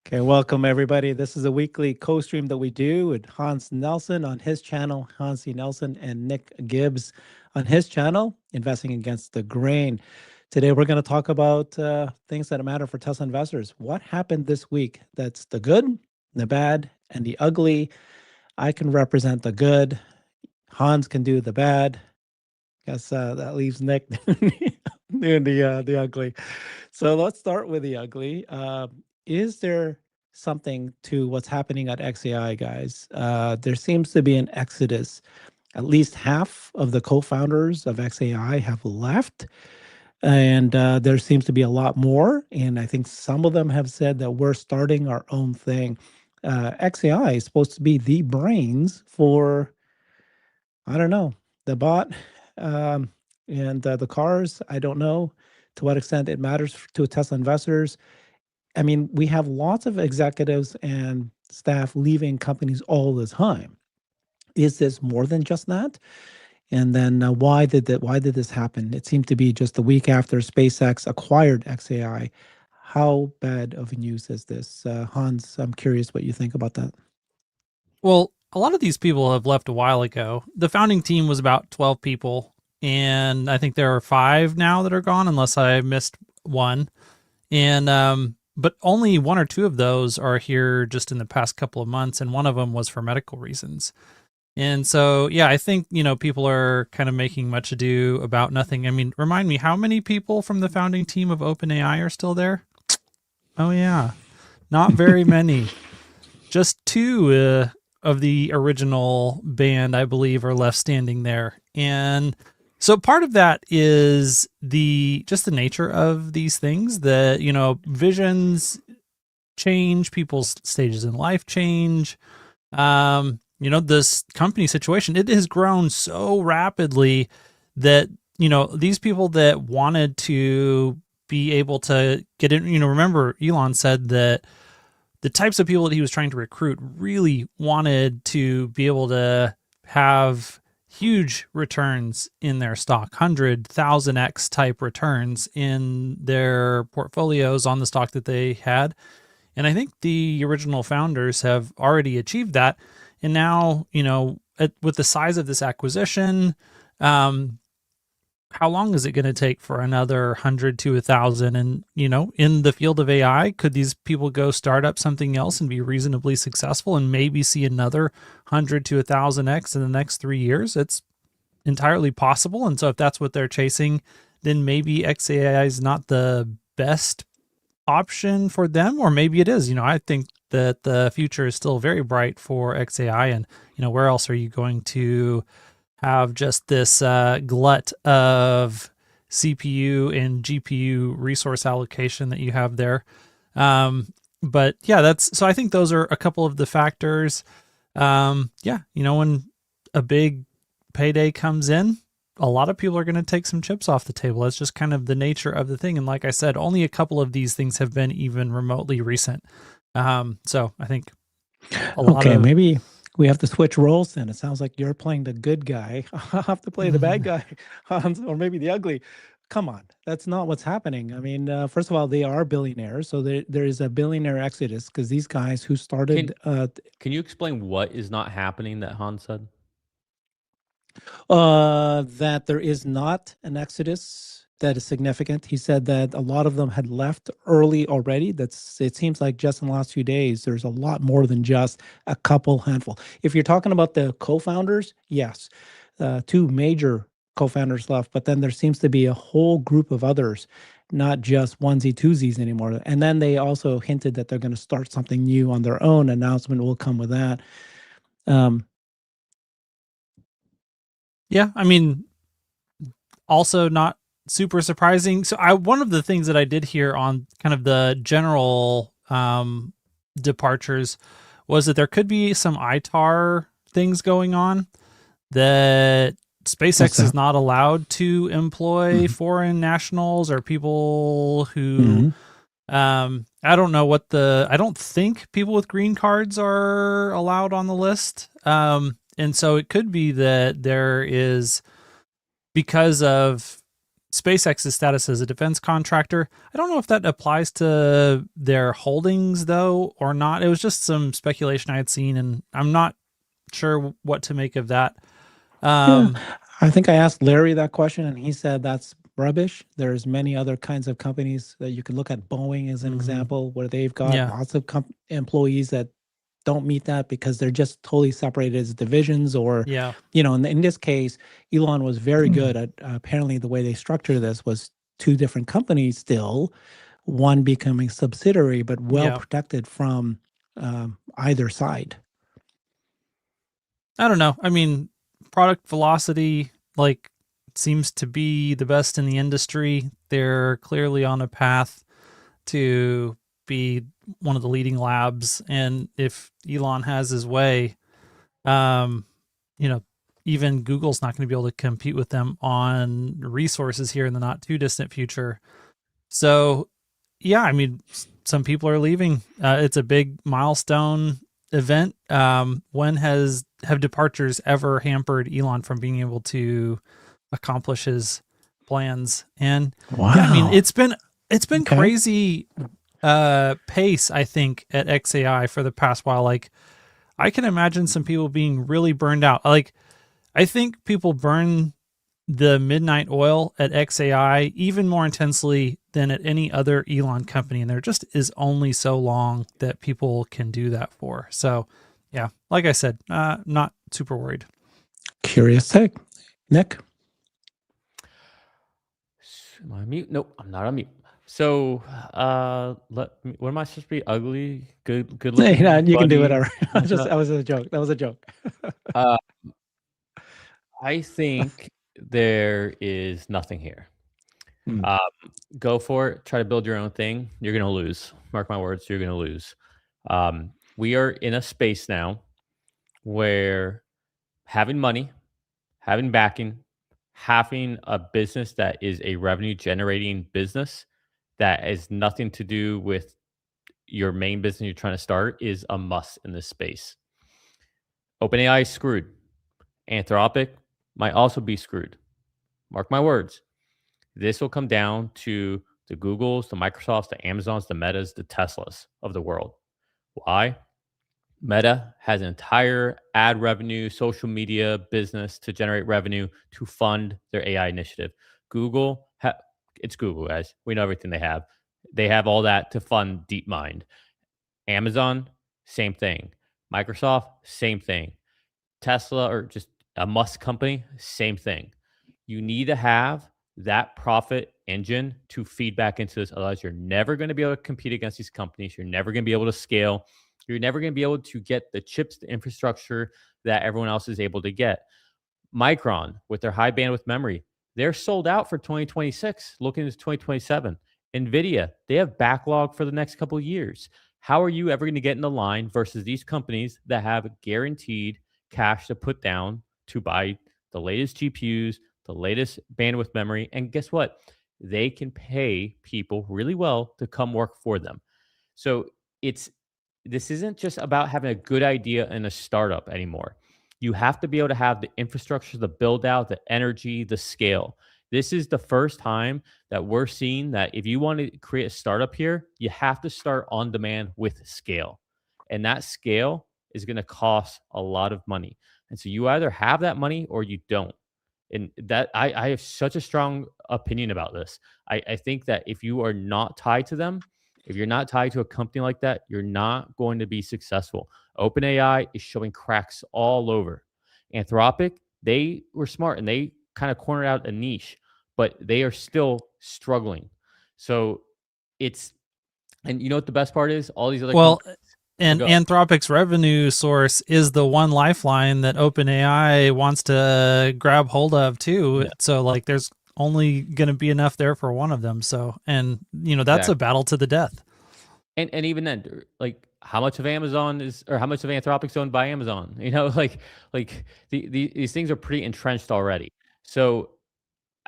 Okay, welcome everybody. This is a weekly co-stream that we do with Hans Nelson on his channel, Hansi Nelson, and Nick Gibbs on his channel, Investing Against the Grain. Today we're going to talk about things that matter for Tesla investors. What happened this week? That's the good, the bad, and the ugly. I can represent the good. Hans can do the bad. Guess that leaves Nick doing the ugly. So let's start with the ugly. Is there something to what's happening at XAI, guys? There seems to be an exodus. At least half of the co-founders of XAI have left, and there seems to be a lot more. And I think some of them have said that we're starting our own thing. XAI is supposed to be the brains for, I don't know, the bot um, and the cars. I don't know to what extent it matters to Tesla investors. I mean, we have lots of executives and staff leaving companies all the time. Is this more than just that? And then why did this happen? It seemed to be just the week after SpaceX acquired XAI. How bad of news is this? Hans, I'm curious what you think about that. Well, a lot of these people have left a while ago. The founding team was about 12 people, and I think there are 5 now that are gone, unless I missed one. And but only 1 or 2 of those are here just in the past couple of months, and one of them was for medical reasons. And so, yeah, I think, people are kind of making much ado about nothing. I mean, remind me, how many people from the founding team of OpenAI are still there? Oh, yeah, not very many. Just 2 of the original band, I believe, are left standing there. And so part of that is just the nature of these things that, visions change, people's stages in life change. This company situation, it has grown so rapidly that, these people that wanted to be able to get in, remember Elon said that the types of people that he was trying to recruit really wanted to be able to have huge returns in their stock, 100,000x type returns in their portfolios on the stock that they had. And I think the original founders have already achieved that. And now, with the size of this acquisition, how long is it going to take for another 100 to 1,000? And, in the field of AI, could these people go start up something else and be reasonably successful and maybe see another 100 to 1,000x in the next 3 years? It's entirely possible. And so if that's what they're chasing, then maybe XAI is not the best option for them, or maybe it is. I think that the future is still very bright for XAI. And, where else are you going to have just this glut of CPU and GPU resource allocation that you have there? But yeah, so I think those are a couple of the factors. When a big payday comes in, a lot of people are going to take some chips off the table. That's just kind of the nature of the thing. And like I said, only a couple of these things have been even remotely recent. So I think a lot Okay, of maybe we have to switch roles then. It sounds like you're playing the good guy. I have to play the bad guy, Hans, or maybe the ugly. Come on, that's not what's happening. I mean, first of all, they are billionaires, so there is a billionaire exodus because these guys who Can started can you explain what is not happening that Han said? that there is not an exodus that is significant. He said that a lot of them had left early already. It seems like just in the last few days, there's a lot more than just a couple handful. If you're talking about the co-founders, yes, 2 major co-founders left, but then there seems to be a whole group of others, not just onesie twosies anymore. And then they also hinted that they're going to start something new on their own. Announcement will come with that. Um, Yeah, I mean, also not super surprising. So one of the things that I did hear on kind of the general departures was that there could be some ITAR things going on, that SpaceX is not allowed to employ foreign nationals or people who I don't know I don't think people with green cards are allowed on the list. And so it could be that there is, because of SpaceX's status as a defense contractor. I don't know if that applies to their holdings though or not. It was just some speculation I had seen, and I'm not sure what to make of that. Yeah, Um, I think I asked Larry that question, and he said that's rubbish. There's many other kinds of companies that you can look at. Boeing as an mhm. example, where they've got Yeah, lots of employees that don't meet that because they're just totally separated as divisions, or, yeah, in this case, Elon was very good at, apparently the way they structured this was two different companies still, one becoming subsidiary, but well yeah. protected from either side. I don't know. I mean, product velocity like seems to be the best in the industry. They're clearly on a path to be one of the leading labs, and if Elon has his way, um, you know, even Google's not going to be able to compete with them on resources here in the not too distant future. So, yeah, I mean, some people are leaving. It's a big milestone event. When have departures ever hampered Elon from being able to accomplish his plans? And yeah, I mean, Wow. it's been Okay. crazy pace, I think, at XAI for the past while. Like, I can imagine some people being really burned out. Like, I think people burn the midnight oil at XAI even more intensely than at any other Elon company. And there just is only so long that people can do that for. So, yeah, like I said, not super worried. Curious take. Nick? Am I on mute? Nope, I'm not on mute. So, let me, what am I supposed to be? Ugly, good Hey, looking, you can do buddy? whatever. That was a joke. That was a joke. Uh, I think there is nothing here. Hmm. Um, go for it. Try to build your own thing. You're gonna lose. Mark my words. You're gonna lose. We are in a space now where having money, having backing, having a business that is a revenue generating business that has nothing to do with your main business you're trying to start is a must in this space. OpenAI is screwed. Anthropic might also be screwed. Mark my words. This will come down to the Googles, the Microsofts, the Amazons, the Metas, the Teslas of the world. Why? Meta has an entire ad revenue, social media business to generate revenue to fund their AI initiative. Google, it's Google, guys. We know everything they have. They have all that to fund DeepMind. Amazon, same thing. Microsoft, same thing. Tesla, or just a Musk company, same thing. You need to have that profit engine to feed back into this. Otherwise, you're never going to be able to compete against these companies. You're never going to be able to scale. You're never going to be able to get the chips, the infrastructure that everyone else is able to get. Micron, with their high bandwidth memory, they're sold out for 2026, looking into 2027. Nvidia, they have backlog for the next couple of years. How are you ever going to get in the line versus these companies that have guaranteed cash to put down to buy the latest GPUs, the latest bandwidth memory? And guess what? They can pay people really well to come work for them. So it's this isn't just about having a good idea in a startup anymore. You have to be able to have the infrastructure, the build out, the energy, the scale. This is the first time that we're seeing that if you want to create a startup here, you have to start on demand with scale. And that scale is going to cost a lot of money. And so you either have that money or you don't. And that I have such a strong opinion about this. I think that if you are not tied to them, if you're not tied to a company like that, you're not going to be successful. OpenAI is showing cracks all over. Anthropic, they were smart and they kind of cornered out a niche, but they are still struggling. So it's, and you know what the best part is? All these other Well, companies and go. Anthropic's revenue source is the one lifeline that OpenAI wants to grab hold of too. Yeah, So like there's only going to be enough there for one of them. So, and that's a exactly. battle to the death. And even then, like how much of Amazon is, or how much of Anthropic's owned by Amazon? Like these things are pretty entrenched already. So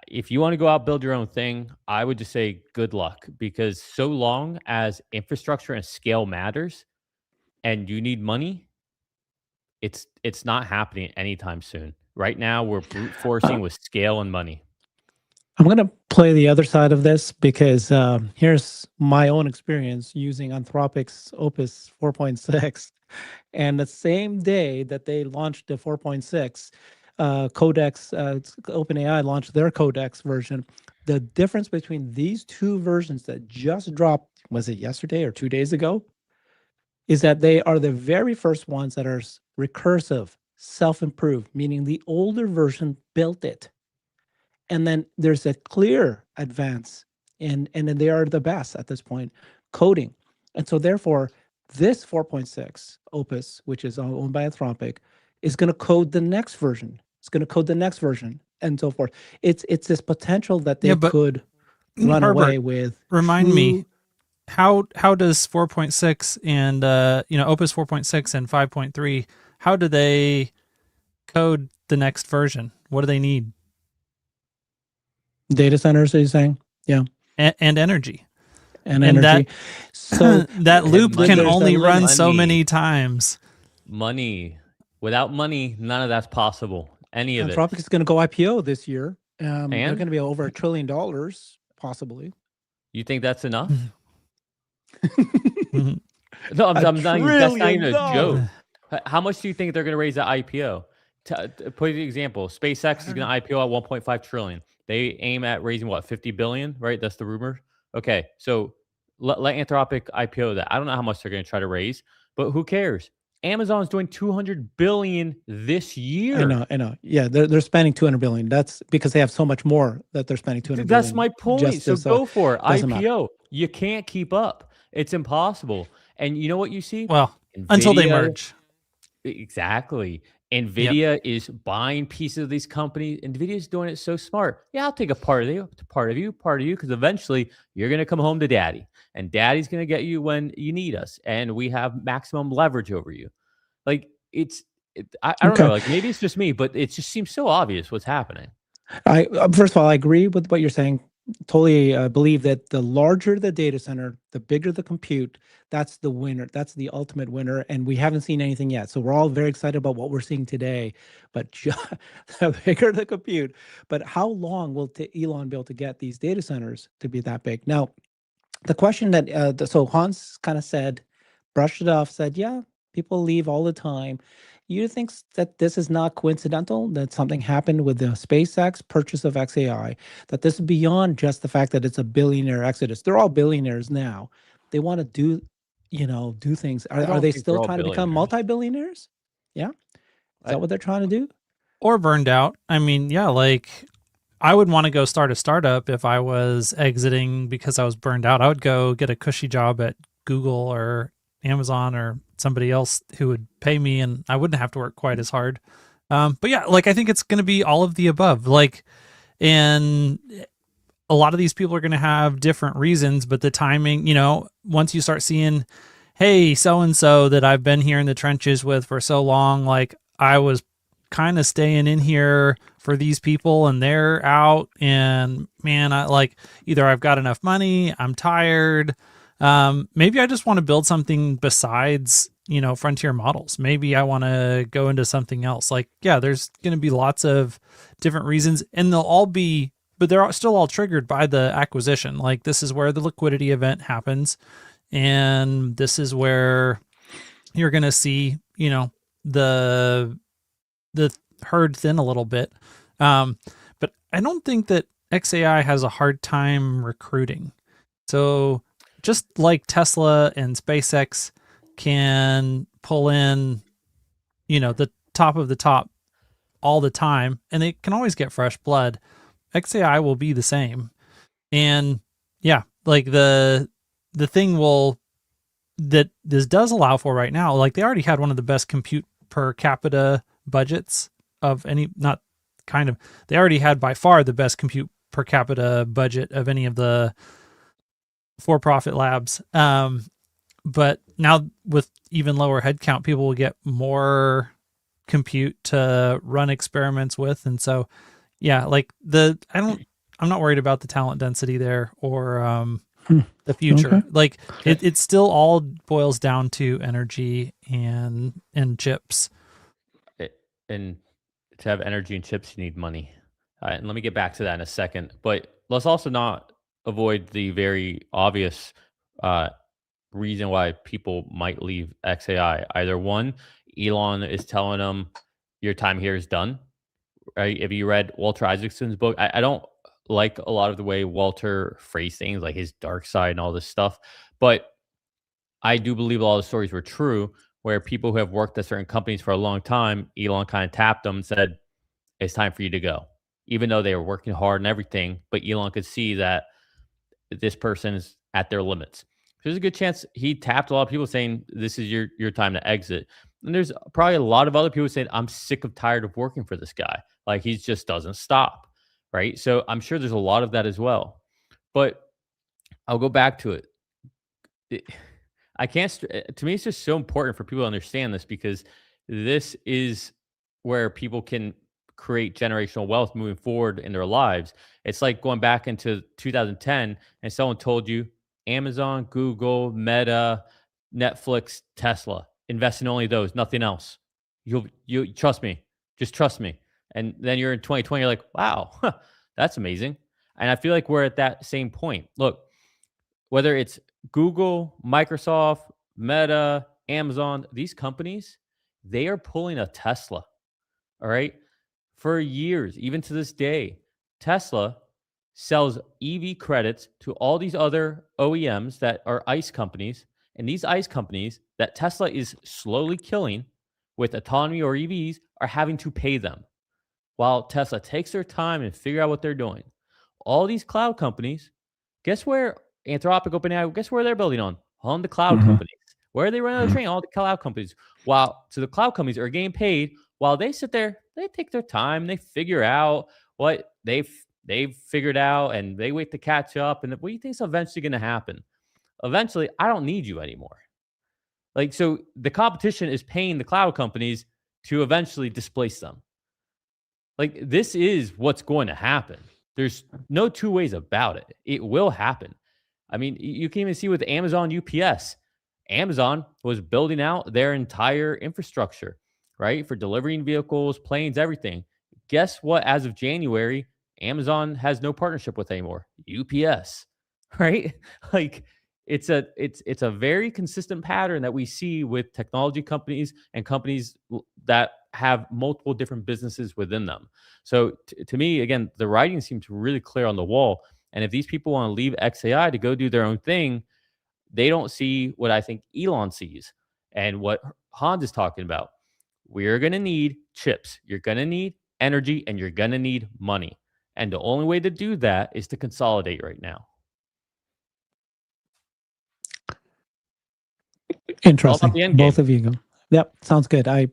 if you want to go out build your own thing, I would just say good luck, because so long as infrastructure and scale matters and you need money, it's not happening anytime soon. Right now, we're brute Uh, forcing with scale and money. I'm going to play the other side of this because here's my own experience using Anthropic's Opus 4.6. And the same day that they launched the 4.6, Codex, OpenAI launched their Codex version. The difference between these two versions that just dropped, was it yesterday or 2 days ago, is that they are the very first ones that are recursive, self-improved, meaning the older version built it. And then there's a clear advance, and then they are the best at this point, coding. And so therefore, this 4.6 Opus, which is owned by Anthropic, is going to code the next version. It's going to code the next version, and so forth. It's this potential that they could run Herbert, away with. Remind me, how does 4.6 and Opus 4.6 and 5.3, how do they code the next version? What do they need? Data centers, are you saying? Yeah. And energy. And energy. So that loop can only run so many times. Money. Without money, none of that's possible. Any of it. Anthropic is going to go IPO this year. They're going to be over $1 trillion, possibly. You think that's enough? No, I'm not. That's not even a joke. How much do you think they're going to raise at IPO? To put the example, SpaceX is going to IPO at 1.5 trillion. They aim at raising what, 50 billion, right? That's the rumor. Okay, so let Anthropic IPO that. I don't know how much they're going to try to raise, but who cares? Amazon's doing 200 billion this year. I know. Yeah, they're spending 200 billion. That's because they have so much more that they're spending 200 billion. That's my point. So go for it. IPO. You can't keep up. It's impossible. And you know what you see? Well, NVIDIA, until they merge. Exactly. NVIDIA is buying pieces of these companies. NVIDIA is doing it so smart. Yeah, I'll take a part of you, because eventually you're going to come home to daddy. And daddy's going to get you when you need us. And we have maximum leverage over you. Like, I don't know. Like, maybe it's just me, but it just seems so obvious what's happening. First of all, I agree with what you're saying. Totally believe that the larger the data center, the bigger the compute, that's the winner. That's the ultimate winner. And we haven't seen anything yet. So we're all very excited about what we're seeing today. But the bigger the compute, but how long will Elon be able to get these data centers to be that big? Now, the question that, so Hans kind of said, brushed it off, said, yeah, people leave all the time. You think that this is not coincidental, that something happened with the SpaceX purchase of XAI, that this is beyond just the fact that it's a billionaire exodus? They're all billionaires now. They want to do things. Are they still trying to become multi-billionaires? Yeah. Is that what they're trying to do? Or burned out. I mean, yeah, like I would want to go start a startup if I was exiting because I was burned out. I would go get a cushy job at Google or Amazon or somebody else who would pay me, and I wouldn't have to work quite as hard. But yeah, like I think it's going to be all of the above. Like, and a lot of these people are going to have different reasons, but the timing, once you start seeing, hey, so-and-so that I've been here in the trenches with for so long, like I was kind of staying in here for these people and they're out, and man, I like either I've got enough money, I'm tired. Maybe I just want to build something besides, frontier models. Maybe I want to go into something else. Like, yeah, there's going to be lots of different reasons, and they'll all be, but they're still all triggered by the acquisition. Like, this is where the liquidity event happens. And this is where you're going to see, the herd thin a little bit. But I don't think that XAI has a hard time recruiting. So just like Tesla and SpaceX can pull in, the top of the top all the time, and they can always get fresh blood, XAI will be the same. And yeah, like the thing that this does allow for right now, like they already had one of the best compute per capita budgets of any, they already had by far the best compute per capita budget of any of the for-profit labs. But now with even lower headcount, people will get more compute to run experiments with. And so, yeah, like I'm not worried about the talent density there or the future. Okay. Like it still all boils down to energy and chips. And to have energy and chips, you need money. And let me get back to that in a second. But let's also not avoid the very obvious uh, reason why people might leave XAI. Either one, Elon is telling them your time here is done. Right? If you read Walter Isaacson's book, I don't like a lot of the way Walter phrased things, like his dark side and all this stuff. But I do believe a lot of the stories were true, where people who have worked at certain companies for a long time, Elon kind of tapped them and said, it's time for you to go. Even though they were working hard and everything, but Elon could see that this person is at their limits. There's a good chance he tapped a lot of people saying, this is your time to exit. And there's probably a lot of other people saying, I'm sick of tired of working for this guy. Like he just doesn't stop. Right. So I'm sure there's a lot of that as well. But I'll go back to it. I can't, to me, it's just so important for people to understand this, because this is where people can create generational wealth moving forward in their lives. It's like going back into 2010 and someone told you Amazon, Google, Meta, Netflix, Tesla, invest in only those, nothing else. You trust me, just trust me. And then you're in 2020, you're like, wow, that's amazing. And I feel like we're at that same point. Look, whether it's Google, Microsoft, Meta, Amazon, these companies, they are pulling a Tesla. All right. For years, even to this day, Tesla sells EV credits to all these other OEMs that are ICE companies. And these ICE companies that Tesla is slowly killing with autonomy or EVs are having to pay them, while Tesla takes their time and figure out what they're doing. All these cloud companies, guess where Anthropic, OpenAI, guess where they're building on the cloud companies. Where are they running the train? All the cloud companies. So the cloud companies are getting paid while they sit there, they take their time, they figure out what they've figured out, and they wait to catch up. And what do you think is eventually going to happen? Eventually, I don't need you anymore. Like, so the competition is paying the cloud companies to eventually displace them. Like, this is what's going to happen. There's no two ways about it. It will happen. I mean, you can even see with Amazon UPS. Amazon was building out their entire infrastructure, right? For delivering vehicles, planes, everything. Guess what? As of January, Amazon has no partnership with anymore. UPS, right? Like it's a very consistent pattern that we see with technology companies and companies that have multiple different businesses within them. So to me, again, the writing seems really clear on the wall. And if these people want to leave XAI to go do their own thing, they don't see what I think Elon sees and what Hans is talking about. We're going to need chips. You're going to need energy, and you're going to need money. And the only way to do that is to consolidate right now. Interesting. Both of you go. Yep, sounds good. I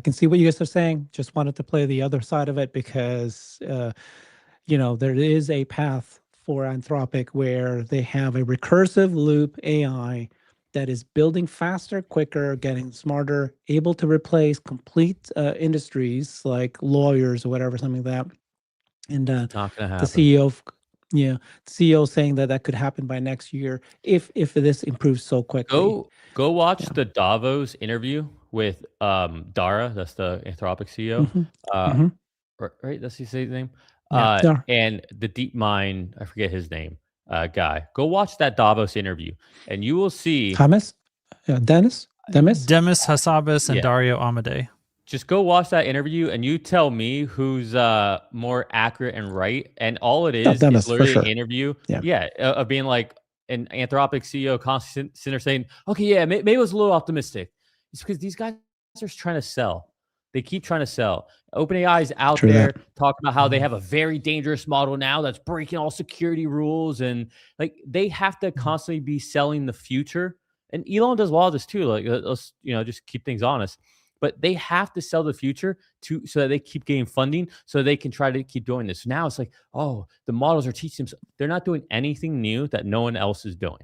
can see what you guys are saying. Just wanted to play the other side of it because, there is a path for Anthropic where they have a recursive loop AI that is building faster, quicker, getting smarter, able to replace complete industries like lawyers or whatever, something like that. And Not gonna happen. the CEO, CEO saying that could happen by next year if this improves so quickly. Go watch the Davos interview with Dara. That's the Anthropic CEO. Right? That's his name. And the DeepMind, I forget his name, guy. Go watch that Davos interview, and you will see Demis Hassabis and Dario Amodei. Just go watch that interview, and you tell me who's more accurate and right. And all it is literally an interview, of being like an Anthropic CEO constantly saying, "Okay, maybe it was a little optimistic." It's because these guys are trying to sell. They keep trying to sell. OpenAI is out there talking about how they have a very dangerous model now that's breaking all security rules, and like they have to constantly be selling the future. And Elon does a lot of this too. Like, let's just keep things honest. But they have to sell the future so that they keep getting funding, so they can try to keep doing this. Now it's like, oh, the models are teaching them. They're not doing anything new that no one else is doing.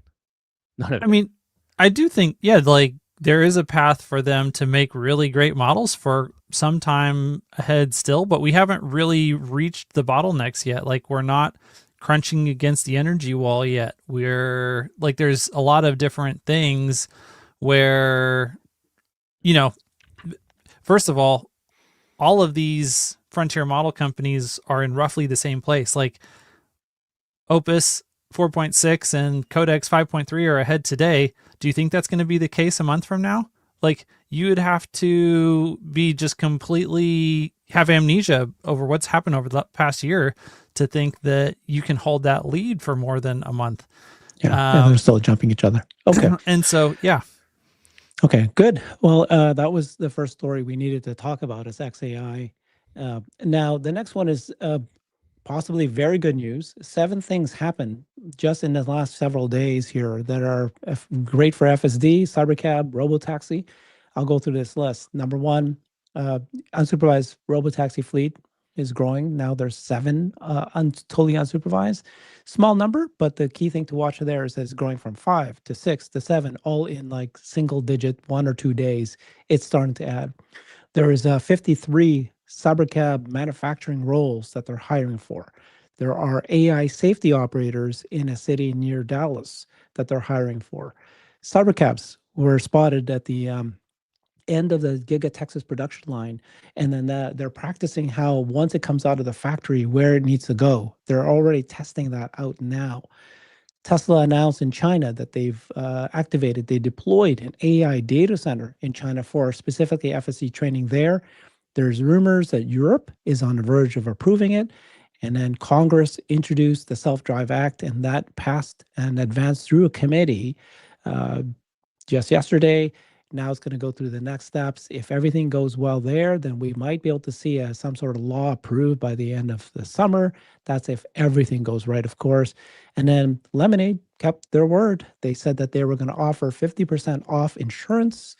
None of it. I mean, I do think, like there is a path for them to make really great models for some time ahead still, but we haven't really reached the bottlenecks yet. Like we're not crunching against the energy wall yet. We're like, there's a lot of different things where, first of all of these frontier model companies are in roughly the same place. Like Opus 4.6 and Codex 5.3 are ahead today. Do you think that's going to be the case a month from now? Like, you would have to be just completely have amnesia over what's happened over the past year to think that you can hold that lead for more than a month. Yeah, and they're still jumping each other. Okay. And so, yeah. Okay, good. Well, that was the first story we needed to talk about is XAI. Now, the next one is possibly very good news. 7 things happened just in the last several days here that are great for FSD, Cybercab, Robotaxi. I'll go through this list. Number 1, unsupervised Robotaxi fleet is growing. Now there's 7 totally unsupervised. Small number, but the key thing to watch there is that it's growing from 5 to 6 to 7, all in like single digit 1 or 2 days. It's starting to add. There is 53 Cybercab manufacturing roles that they're hiring for. There are AI safety operators in a city near Dallas that they're hiring for. Cybercabs were spotted at the end of the Giga Texas production line, and then they're practicing how once it comes out of the factory where it needs to go. They're already testing that out now. Tesla announced in China that they've they deployed an AI data center in China for specifically FSC training there. There's rumors that Europe is on the verge of approving it. And then Congress introduced the Self-Drive Act, and that passed and advanced through a committee just yesterday. Now it's going to go through the next steps. If everything goes well there, then we might be able to see some sort of law approved by the end of the summer. That's if everything goes right, of course. And then Lemonade kept their word. They said that they were going to offer 50% off insurance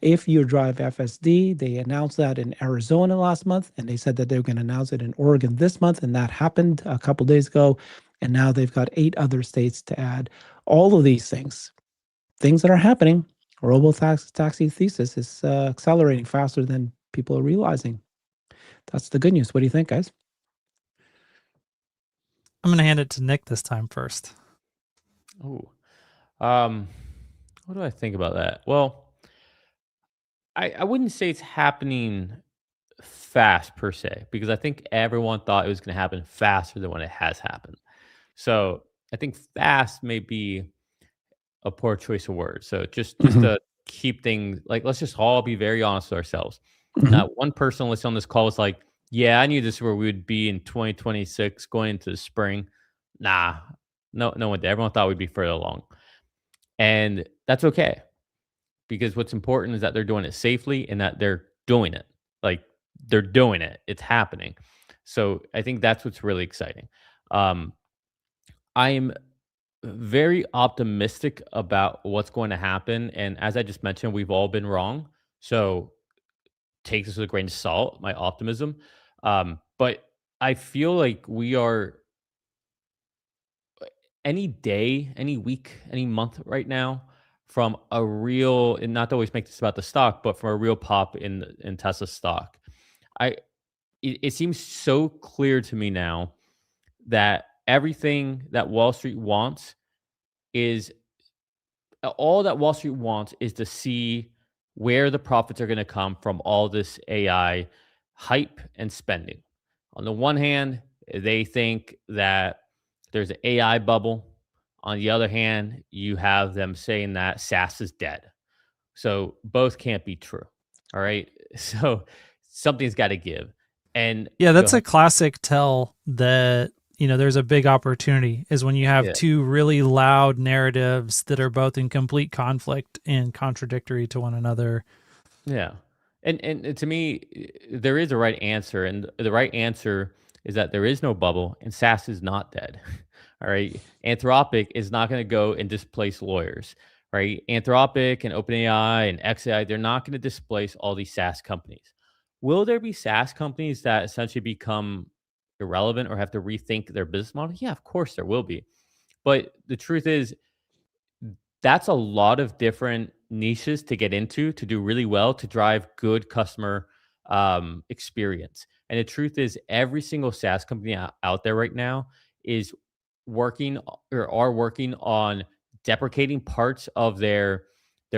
if you drive FSD. They announced that in Arizona last month, and they said that they were going to announce it in Oregon this month, and that happened a couple days ago. And now they've got 8 other states to add. All of these things that are happening. Robotaxi thesis is accelerating faster than people are realizing. That's the good news. What do you think, guys? I'm going to hand it to Nick this time first. Oh, what do I think about that? Well, I wouldn't say it's happening fast per se, because I think everyone thought it was going to happen faster than when it has happened. So I think fast may be a poor choice of words. So just to keep things like, let's just all be very honest with ourselves. Not one person listening on this call was like, yeah, I knew this is where we would be in 2026 going into the spring. Nah, no one did. Everyone thought we'd be further along. And that's okay, because what's important is that they're doing it safely and that they're doing it. Like, they're doing it. It's happening. So I think that's what's really exciting. I'm very optimistic about what's going to happen. And as I just mentioned, we've all been wrong. So take this with a grain of salt, my optimism. But I feel like we are any day, any week, any month right now from a real, and not to always make this about the stock, but from a real pop in Tesla stock. It seems so clear to me now that everything that Wall Street wants is all that Wall Street wants is to see where the profits are going to come from all this AI hype and spending. On the one hand, they think that there's an AI bubble. On the other hand, you have them saying that SaaS is dead. So both can't be true. All right. So something's got to give. And yeah, that's a classic tell that, there's a big opportunity is when you have 2 really loud narratives that are both in complete conflict and contradictory to one another. Yeah. And to me, there is a right answer. And the right answer is that there is no bubble and SaaS is not dead. All right. Anthropic is not going to go and displace lawyers, right? Anthropic and OpenAI and XAI, they're not going to displace all these SaaS companies. Will there be SaaS companies that essentially become irrelevant or have to rethink their business model? Yeah, of course there will be. But the truth is, that's a lot of different niches to get into to do really well, to drive good customer experience. And the truth is, every single SaaS company out there right now is working or are working on deprecating parts of their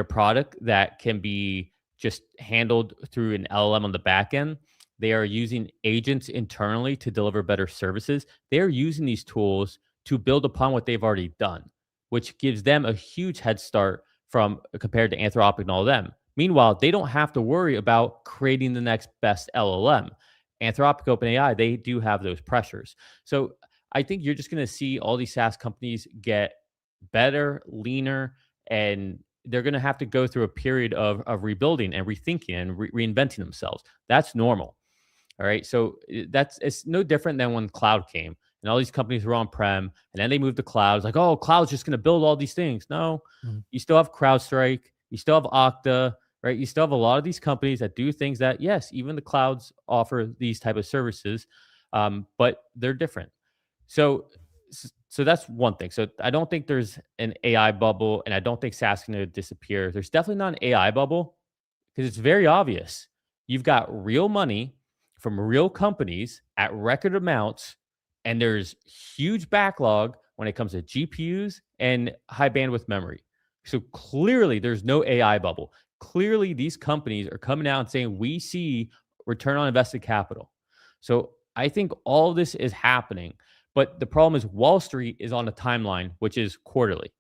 product that can be just handled through an LLM on the back end, They are using agents internally to deliver better services. They're using these tools to build upon what they've already done, which gives them a huge head start from compared to Anthropic and all them. Meanwhile, they don't have to worry about creating the next best LLM. Anthropic, OpenAI, they do have those pressures. So I think you're just going to see all these SaaS companies get better, leaner, and they're going to have to go through a period of rebuilding and rethinking and reinventing themselves. That's normal. All right. So it's no different than when cloud came and all these companies were on prem and then they moved to cloud. It's like, oh, cloud's just going to build all these things. No, you still have CrowdStrike, you still have Okta, right? You still have a lot of these companies that do things that, yes, even the clouds offer these type of services, but they're different. So that's one thing. So I don't think there's an AI bubble, and I don't think SaaS is going to disappear. There's definitely not an AI bubble because it's very obvious. You've got real money from real companies at record amounts, and there's huge backlog when it comes to GPUs and high bandwidth memory. So clearly, there's no AI bubble. Clearly, these companies are coming out and saying, we see return on invested capital. So I think all this is happening. But the problem is Wall Street is on a timeline, which is quarterly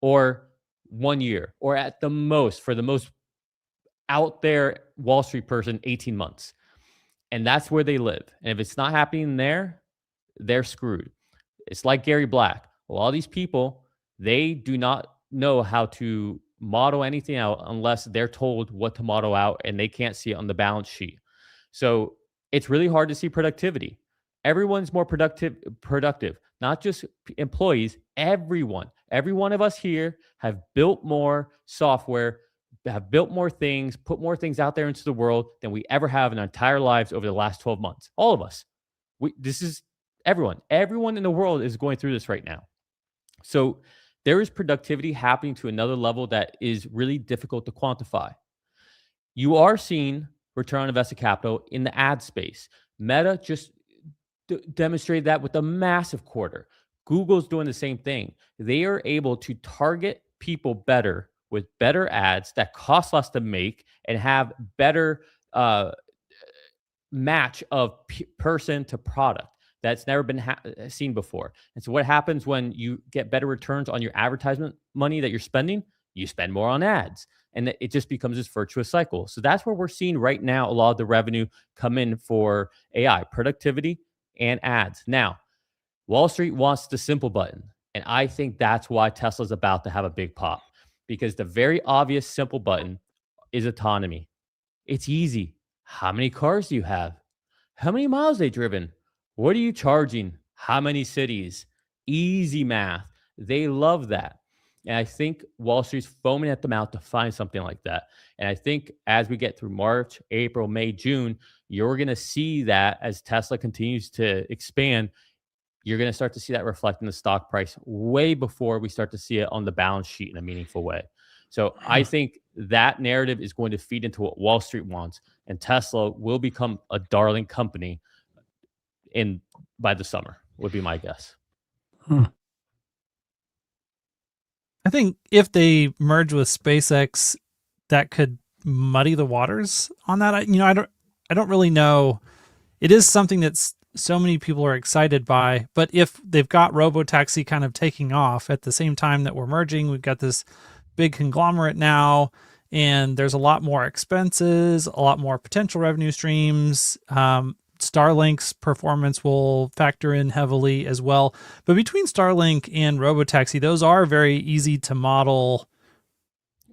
or 1 year, or at the most, for the most out there Wall Street person, 18 months. And that's where they live. And if it's not happening there, they're screwed. It's like Gary Black. Well, all these people, they do not know how to model anything out unless they're told what to model out, and they can't see it on the balance sheet. So it's really hard to see productivity. Everyone's more productive, not just employees, everyone. Every one of us here have built more software, have built more things, put more things out there into the world than we ever have in our entire lives over the last 12 months. All of us. This is everyone. Everyone in the world is going through this right now. So there is productivity happening to another level that is really difficult to quantify. You are seeing return on invested capital in the ad space. Meta just demonstrated that with a massive quarter. Google's doing the same thing. They are able to target people better with better ads that cost less to make and have better match of person to product that's never been seen before. And so what happens when you get better returns on your advertisement money that you're spending? You spend more on ads, and it just becomes this virtuous cycle. So that's where we're seeing right now a lot of the revenue come in for AI, productivity and ads. Now, Wall Street wants the simple button, and I think that's why Tesla's about to have a big pop, because the very obvious simple button is autonomy. It's easy. How many cars do you have? How many miles they driven? What are you charging? How many cities? Easy math. They love that. And I think Wall Street's foaming at the mouth to find something like that. And I think as we get through March, April, May, June, you're going to see that as Tesla continues to expand, you're going to start to see that reflect in the stock price way before we start to see it on the balance sheet in a meaningful way. So I think that narrative is going to feed into what Wall Street wants, and Tesla will become a darling company by the summer, would be my guess. I think if they merge with SpaceX, that could muddy the waters on that. I don't really know. It is something that's so many people are excited by, but if they've got robotaxi kind of taking off at the same time that we're merging, we've got this big conglomerate now, and there's a lot more expenses, a lot more potential revenue streams. Starlink's performance will factor in heavily as well. But between Starlink and robotaxi, those are very easy to model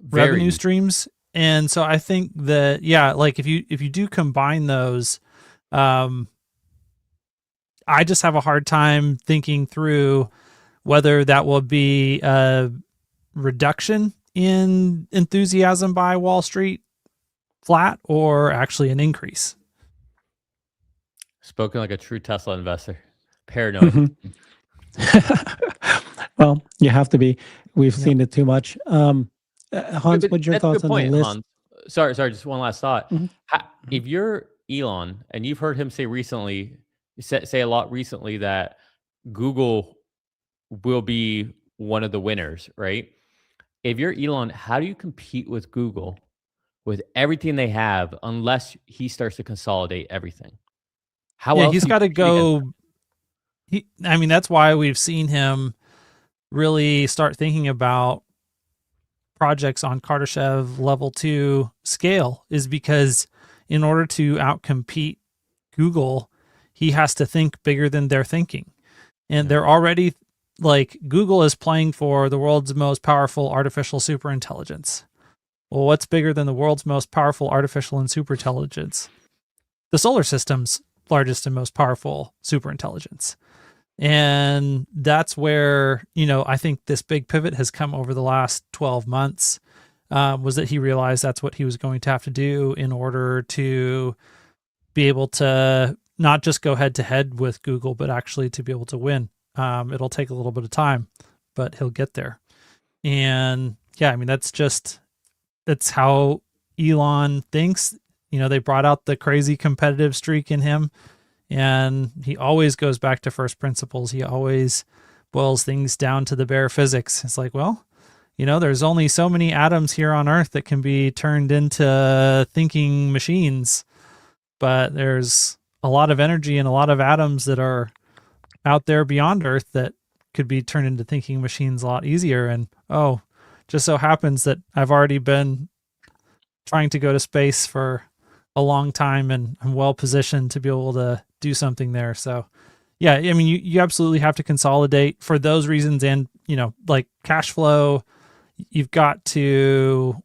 revenue streams. And so I think that, yeah, like if you do combine those, I just have a hard time thinking through whether that will be a reduction in enthusiasm by Wall Street flat or actually an increase. Spoken like a true Tesla investor. Paranoid. Well, you have to be. We've seen it too much. Hans, what's your thoughts on the list? Hans. Sorry, just one last thought. If you're Elon, and you've heard him say a lot recently that Google will be one of the winners, right? If you're Elon, how do you compete with Google with everything they have unless he starts to consolidate everything. How Yeah, else he's do you got to compete against go. I mean, that's why we've seen him really start thinking about projects on Kardashev level 2 scale, is because in order to outcompete Google, he has to think bigger than they're thinking. And Yeah. they're already, like, Google is playing for the world's most powerful artificial superintelligence. Well, what's bigger than the world's most powerful artificial and superintelligence? The solar system's largest and most powerful superintelligence. And that's where, I think this big pivot has come over the last 12 months, was that he realized that's what he was going to have to do in order to be able to not just go head to head with Google, but actually to be able to win. It'll take a little bit of time, but he'll get there. And yeah, I mean, that's how Elon thinks. They brought out the crazy competitive streak in him, and he always goes back to first principles. He always boils things down to the bare physics. It's like, well, there's only so many atoms here on Earth that can be turned into thinking machines, but there's a lot of energy and a lot of atoms that are out there beyond Earth that could be turned into thinking machines a lot easier. And just so happens that I've already been trying to go to space for a long time, and I'm well positioned to be able to do something there. So yeah, I mean, you absolutely have to consolidate for those reasons. And, like cash flow, you've got to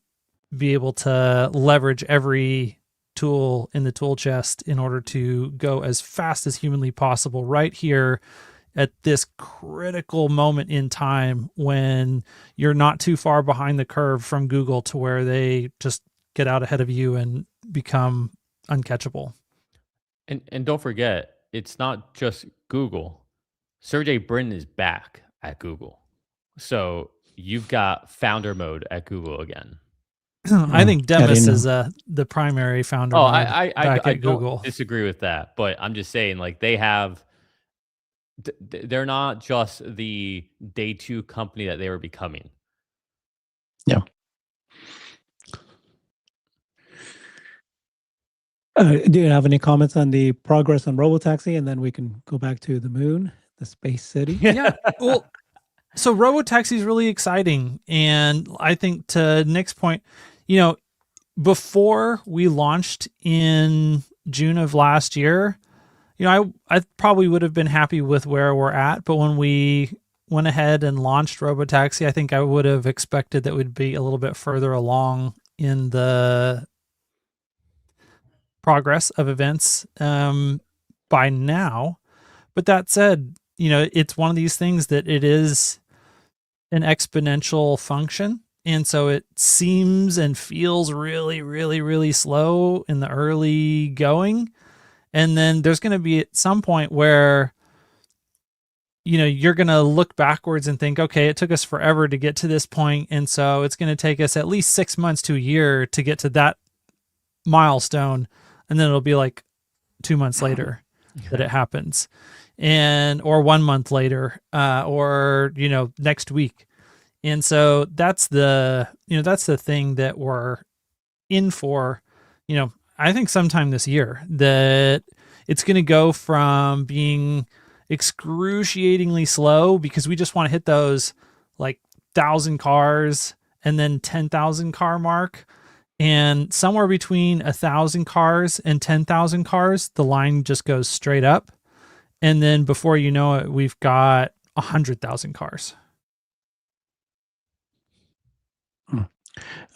be able to leverage every tool in the tool chest in order to go as fast as humanly possible right here at this critical moment in time when you're not too far behind the curve from Google to where they just get out ahead of you and become uncatchable. And don't forget, it's not just Google. Sergey Brin is back at Google. So you've got founder mode at Google again. I think I Demis didn't is the primary founder Oh, mode back I at don't Google. disagree with that, but I'm just saying, like, they have, they're not just the day two company that they were becoming. Yeah. Do you have any comments on the progress on Robotaxi, and then we can go back to the moon, the space city? Yeah. Well, so Robotaxi is really exciting. And I think to Nick's point, before we launched in June of last year, I probably would have been happy with where we're at. But when we went ahead and launched Robotaxi, I think I would have expected that we'd be a little bit further along in the progress of events by now. But that said, it's one of these things that it is an exponential function. And so it seems and feels really, really, really slow in the early going. And then there's going to be at some point where, you're going to look backwards and think, okay, it took us forever to get to this point. And so it's going to take us at least 6 months to a year to get to that milestone. And then it'll be like 2 months later that it happens, or 1 month later, or, next week. And so that's the thing that we're in for, I think sometime this year, that it's going to go from being excruciatingly slow because we just want to hit those like 1,000 cars and then 10,000 car mark. And somewhere between 1,000 cars and 10,000 cars, the line just goes straight up. And then before you know it, we've got 100,000 cars.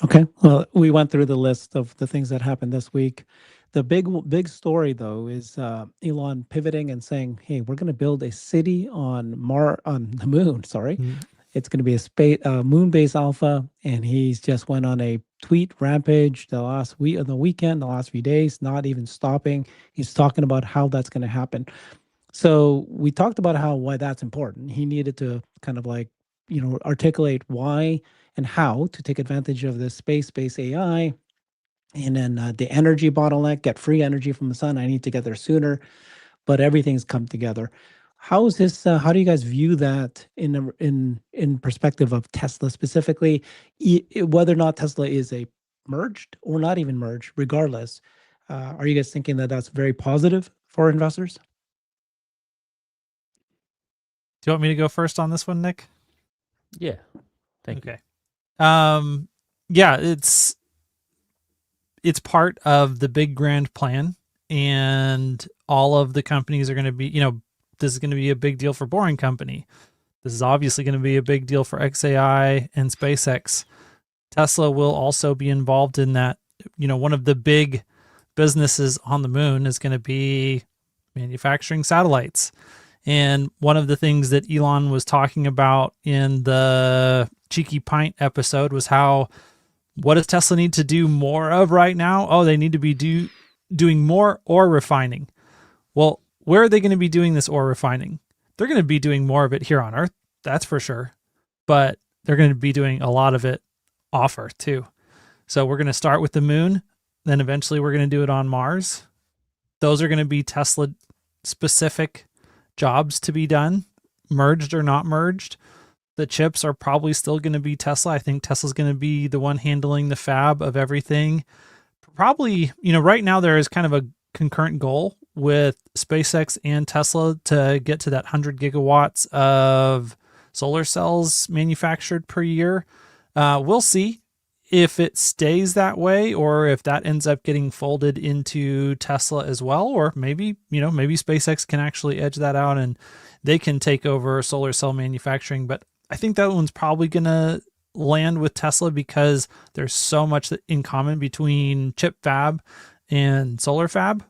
Okay. Well, we went through the list of the things that happened this week. The big story, though, is Elon pivoting and saying, "Hey, we're going to build a city on the moon." Sorry, it's going to be a space moon-based alpha, and he's just went on a tweet rampage the last week of the weekend, the last few days, not even stopping. He's talking about how that's going to happen. So we talked about why that's important. He needed to kind of like, articulate why and how to take advantage of this space AI, and then the energy bottleneck, get free energy from the sun. I need to get there sooner, but everything's come together. How is this? How do you guys view that in perspective of Tesla specifically? Whether or not Tesla is a merged or not even merged, regardless, are you guys thinking that that's very positive for investors? Do you want me to go first on this one, Nick? Yeah. Thank you. Okay. Yeah, it's part of the big grand plan, and all of the companies are going to be, this is going to be a big deal for Boring Company. This is obviously going to be a big deal for XAI and SpaceX. Tesla will also be involved in that. One of the big businesses on the moon is going to be manufacturing satellites. And one of the things that Elon was talking about in the Cheeky Pint episode was how, what does Tesla need to do more of right now? Oh, they need to be doing more ore refining. Well, where are they going to be doing this ore refining? They're going to be doing more of it here on Earth, that's for sure. But they're going to be doing a lot of it off Earth too. So we're going to start with the moon, then eventually we're going to do it on Mars. Those are going to be Tesla specific jobs to be done, merged or not merged. The chips are probably still going to be Tesla. I think Tesla's going to be the one handling the fab of everything. Probably, right now there is kind of a concurrent goal with SpaceX and Tesla to get to that 100 gigawatts of solar cells manufactured per year. We'll see if it stays that way or if that ends up getting folded into Tesla as well, or maybe SpaceX can actually edge that out and they can take over solar cell manufacturing. But I think that one's probably going to land with Tesla because there's so much in common between chip fab and solar fab.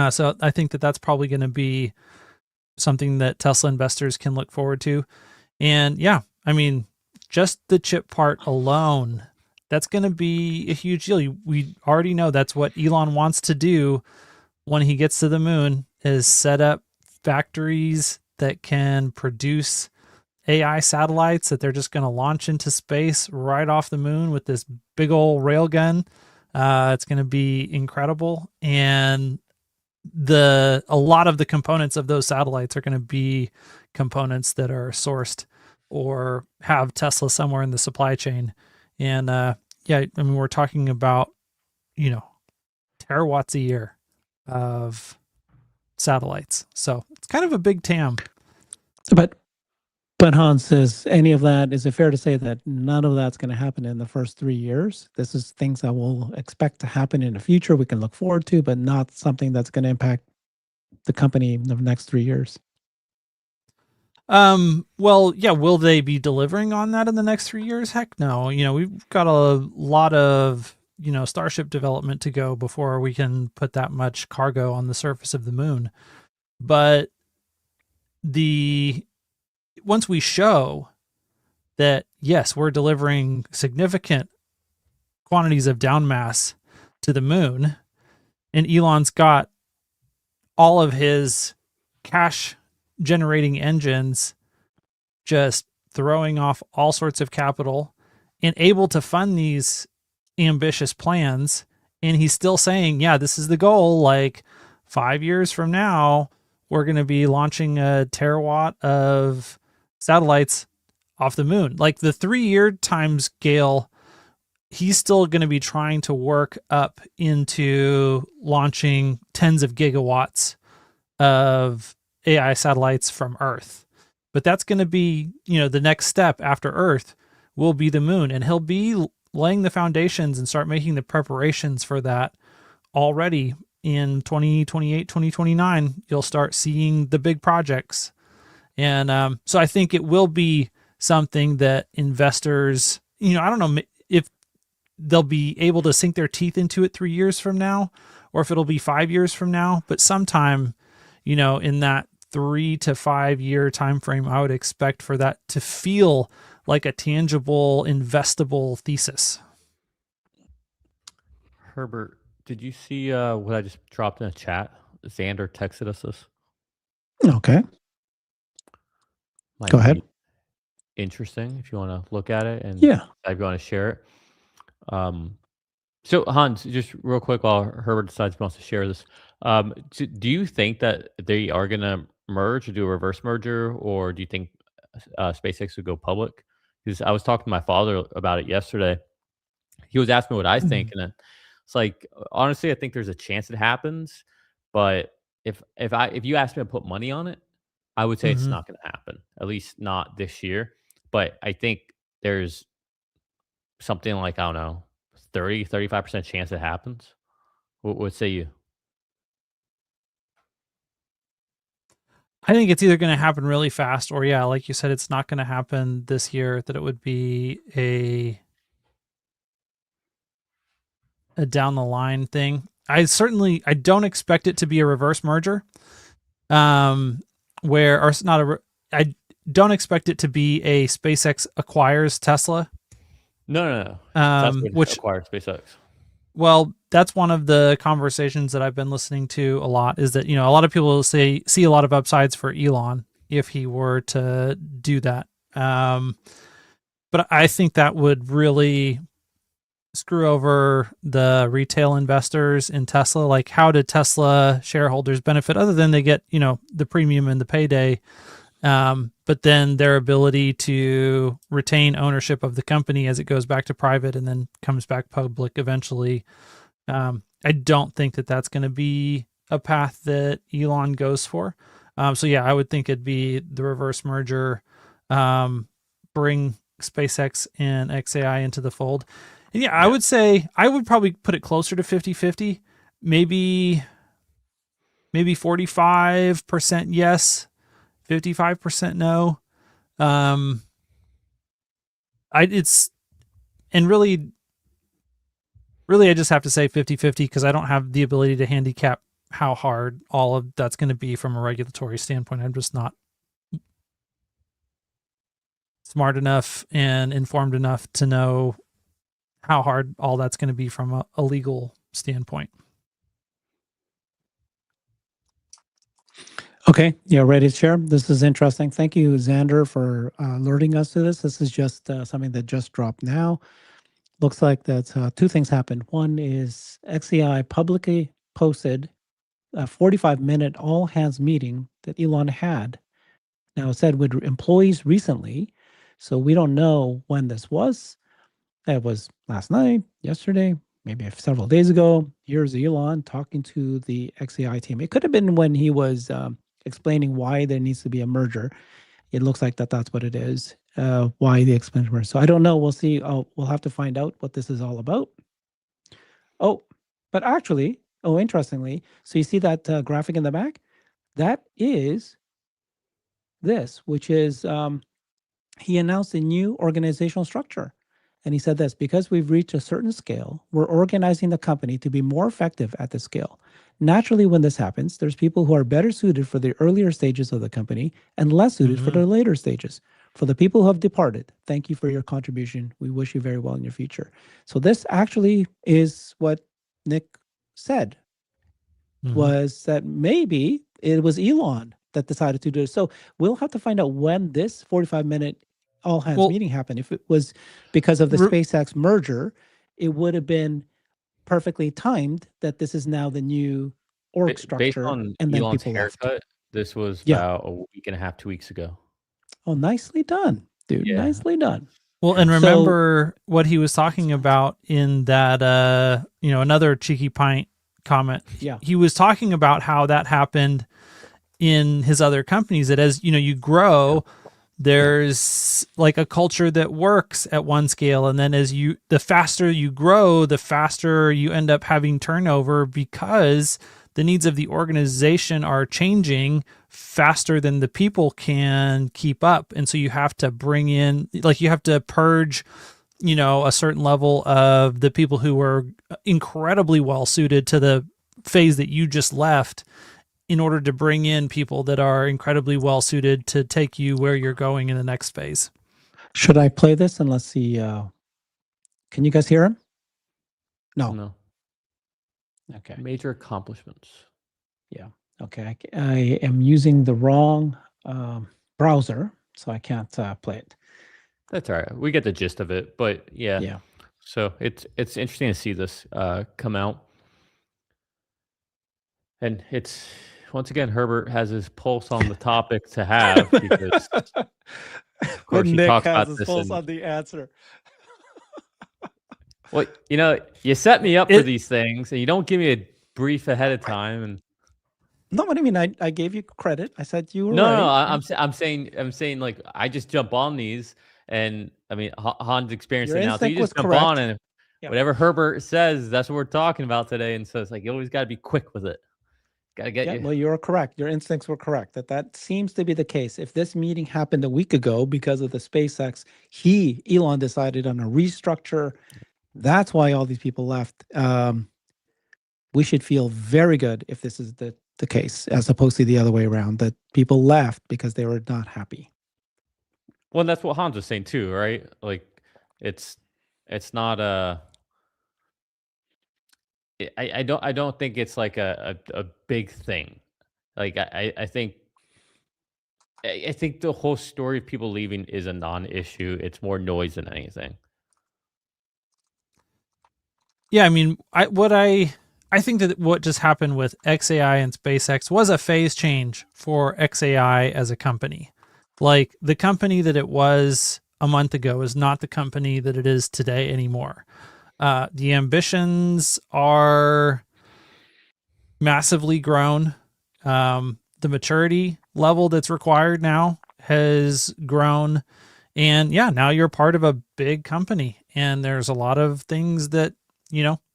So I think that that's probably going to be something that Tesla investors can look forward to. And yeah, I mean, just the chip part alone, that's going to be a huge deal. We already know that's what Elon wants to do when he gets to the moon, is set up factories that can produce AI satellites that they're just going to launch into space right off the moon with this big old railgun. It's going to be incredible. And a lot of the components of those satellites are going to be components that are sourced or have Tesla somewhere in the supply chain. And yeah, I mean, we're talking about, terawatts a year of satellites. So it's kind of a big TAM. But Hans, is it fair to say that none of that's going to happen in the first 3 years? This is things that we'll expect to happen in the future, we can look forward to, but not something that's going to impact the company in the next 3 years. Well, yeah, will they be delivering on that in the next 3 years? Heck no. We've got a lot of, Starship development to go before we can put that much cargo on the surface of the moon. But once we show that, yes, we're delivering significant quantities of down mass to the moon, and Elon's got all of his cash generating engines just throwing off all sorts of capital and able to fund these ambitious plans, and he's still saying, yeah, this is the goal, like 5 years from now we're going to be launching a terawatt of satellites off the moon. Like the 3-year time scale, he's still going to be trying to work up into launching tens of gigawatts of AI satellites from Earth. But that's going to be, the next step after Earth will be the moon, and he'll be laying the foundations and start making the preparations for that already in 2028, 2029. You'll start seeing the big projects. And so I think it will be something that investors, I don't know if they'll be able to sink their teeth into it 3 years from now, or if it'll be 5 years from now, but sometime, in that 3 to 5 year time frame, I would expect for that to feel like a tangible, investable thesis. Herbert, did you see what I just dropped in the chat? Xander texted us this. Okay. Go ahead. Interesting if you want to look at it and yeah, if you want to share it. So Hans, just real quick while Herbert decides he wants to share this, do you think that they are going to merge or do a reverse merger, or do you think SpaceX would go public? Because I was talking to my father about it yesterday, he was asking me what I think, and it's like, honestly, I think there's a chance it happens, but if you ask me to put money on it, I would say it's Mhm. not going to happen. At least not this year. But I think there's something like, I don't know, 35% chance it happens. What say you? I think it's either going to happen really fast, or yeah, like you said, it's not going to happen this year. That it would be a down the line thing. I don't expect it to be a reverse merger. Where or it's not a I don't expect it to be a SpaceX acquires Tesla. No. Tesla would Which acquire SpaceX. well, that's one of the conversations that I've been listening to a lot. Is that a lot of people see a lot of upsides for Elon if he were to do that. But I think that would really screw over the retail investors in Tesla. Like, how did Tesla shareholders benefit other than they get, the premium and the payday? But then their ability to retain ownership of the company as it goes back to private and then comes back public eventually. I don't think that that's going to be a path that Elon goes for. So yeah, I would think it'd be the reverse merger, bring SpaceX and XAI into the fold. And yeah, I would say I would probably put it closer to 50-50, maybe 45% yes, 55% no. Really I just have to say 50-50 because I don't have the ability to handicap how hard all of that's going to be from a regulatory standpoint. I'm just not smart enough and informed enough to know how hard all that's going to be from a legal standpoint. Okay, yeah, ready to share. This is interesting. Thank you, Xander, for alerting us to this. This is just something that just dropped now. Looks like that two things happened. One is XEI publicly posted a 45-minute all hands meeting that Elon had. Now, it said with employees recently, so we don't know when this was. It was last night, yesterday, maybe several days ago. Here's Elon talking to the XEI team. It could have been when he was explaining why there needs to be a merger. It looks like that's what it is. Why the expansion merger. So I don't know. We'll see. We'll have to find out what this is all about. Oh, but actually, interestingly, so you see that graphic in the back? That is this, which is he announced a new organizational structure. And he said this, because we've reached a certain scale, we're organizing the company to be more effective at the scale. Naturally, when this happens, there's people who are better suited for the earlier stages of the company and less suited for the later stages. For the people who have departed, thank you for your contribution. We wish you very well in your future. So this actually is what Nick said, was that maybe it was Elon that decided to do it. So we'll have to find out when this 45-minute all hands meeting happened. If it was because of the SpaceX merger, it would have been perfectly timed that this is now the new org structure. Based on and then Elon's people haircut, left. this was about a week and a half, 2 weeks ago. Oh, nicely done, dude. Yeah. Nicely done. Well, and remember what he was talking about in that, another cheeky pint comment. Yeah. He was talking about how that happened in his other companies, that as you grow, there's like a culture that works at one scale, and then the faster you grow, the faster you end up having turnover because the needs of the organization are changing faster than the people can keep up. And so you have to bring in, you have to purge, a certain level of the people who were incredibly well suited to the phase that you just left, in order to bring in people that are incredibly well suited to take you where you're going in the next phase. Should I play this and let's see? Can you guys hear him? No. Okay. Major accomplishments. Yeah. Okay. I am using the wrong browser, so I can't play it. That's all right. We get the gist of it, but yeah. Yeah. So it's interesting to see this come out. And it's, once again, Herbert has his pulse on the topic to have, because of course he Nick talks has about his this pulse on the answer. Well, you set me up for It these things, and you don't give me a brief ahead of time. And No, what I mean, I gave you credit. I said you were no, right. I'm saying, like I just jump on these, and I mean Han's Your experiencing now, so you instinct just was jump on, correct. and Yeah. whatever Herbert says, that's what we're talking about today. And so it's like you always got to be quick with it. Got to get Yeah, you. well, you're correct. Your instincts were correct. That seems to be the case. If this meeting happened a week ago because of the SpaceX, Elon decided on a restructure. That's why all these people left. We should feel very good if this is the case, as opposed to the other way around, that people left because they were not happy. Well, that's what Hans was saying too, right? Like it's not a. I don't think it's like a big thing. Like I think the whole story of people leaving is a non-issue. It's more noise than anything. Yeah, I mean, I think that what just happened with XAI and SpaceX was a phase change for XAI as a company. Like the company that it was a month ago is not the company that it is today anymore. The ambitions are massively grown. The maturity level that's required now has grown. And yeah, now you're part of a big company, and there's a lot of things that,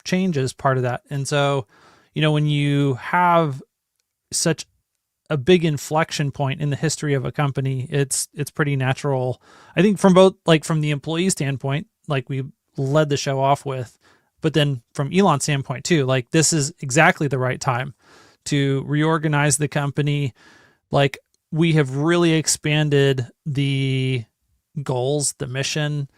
change as part of that. And so, when you have such a big inflection point in the history of a company, it's pretty natural. I think from both, like from the employee standpoint, like we led the show off with, but then from Elon's standpoint too, like this is exactly the right time to reorganize the company. Like we have really expanded the goals, the mission,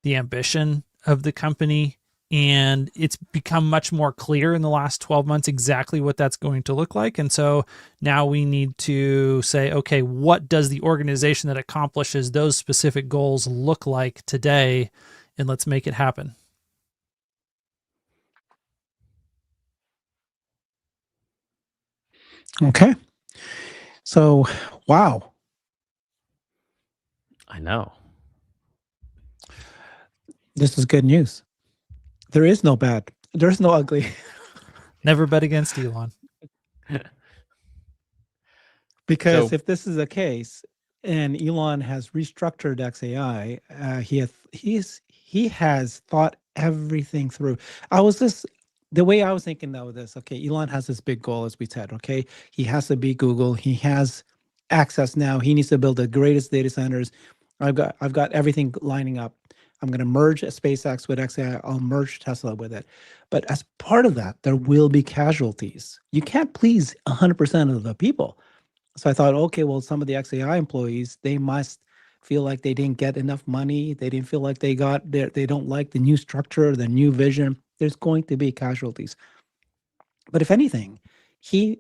the ambition of the company, and it's become much more clear in the last 12 months exactly what that's going to look like. And so now we need to say, okay, what does the organization that accomplishes those specific goals look like today? And let's make it happen. Okay. So, wow. I know. This is good news. There is no bad. There's no ugly. Never bet against Elon. Because So if this is the case, and Elon has restructured XAI, he has thought everything through. The way I was thinking though this. Okay, Elon has this big goal, as we said. Okay, he has to beat Google. He has access now. He needs to build the greatest data centers. I've got everything lining up. I'm going to merge SpaceX with XAI. I'll merge Tesla with it. But as part of that, there will be casualties. You can't please 100% of the people. So I thought, okay, well, some of the XAI employees, they must feel like they didn't get enough money. They didn't feel like they don't like the new structure, the new vision. There's going to be casualties. But if anything,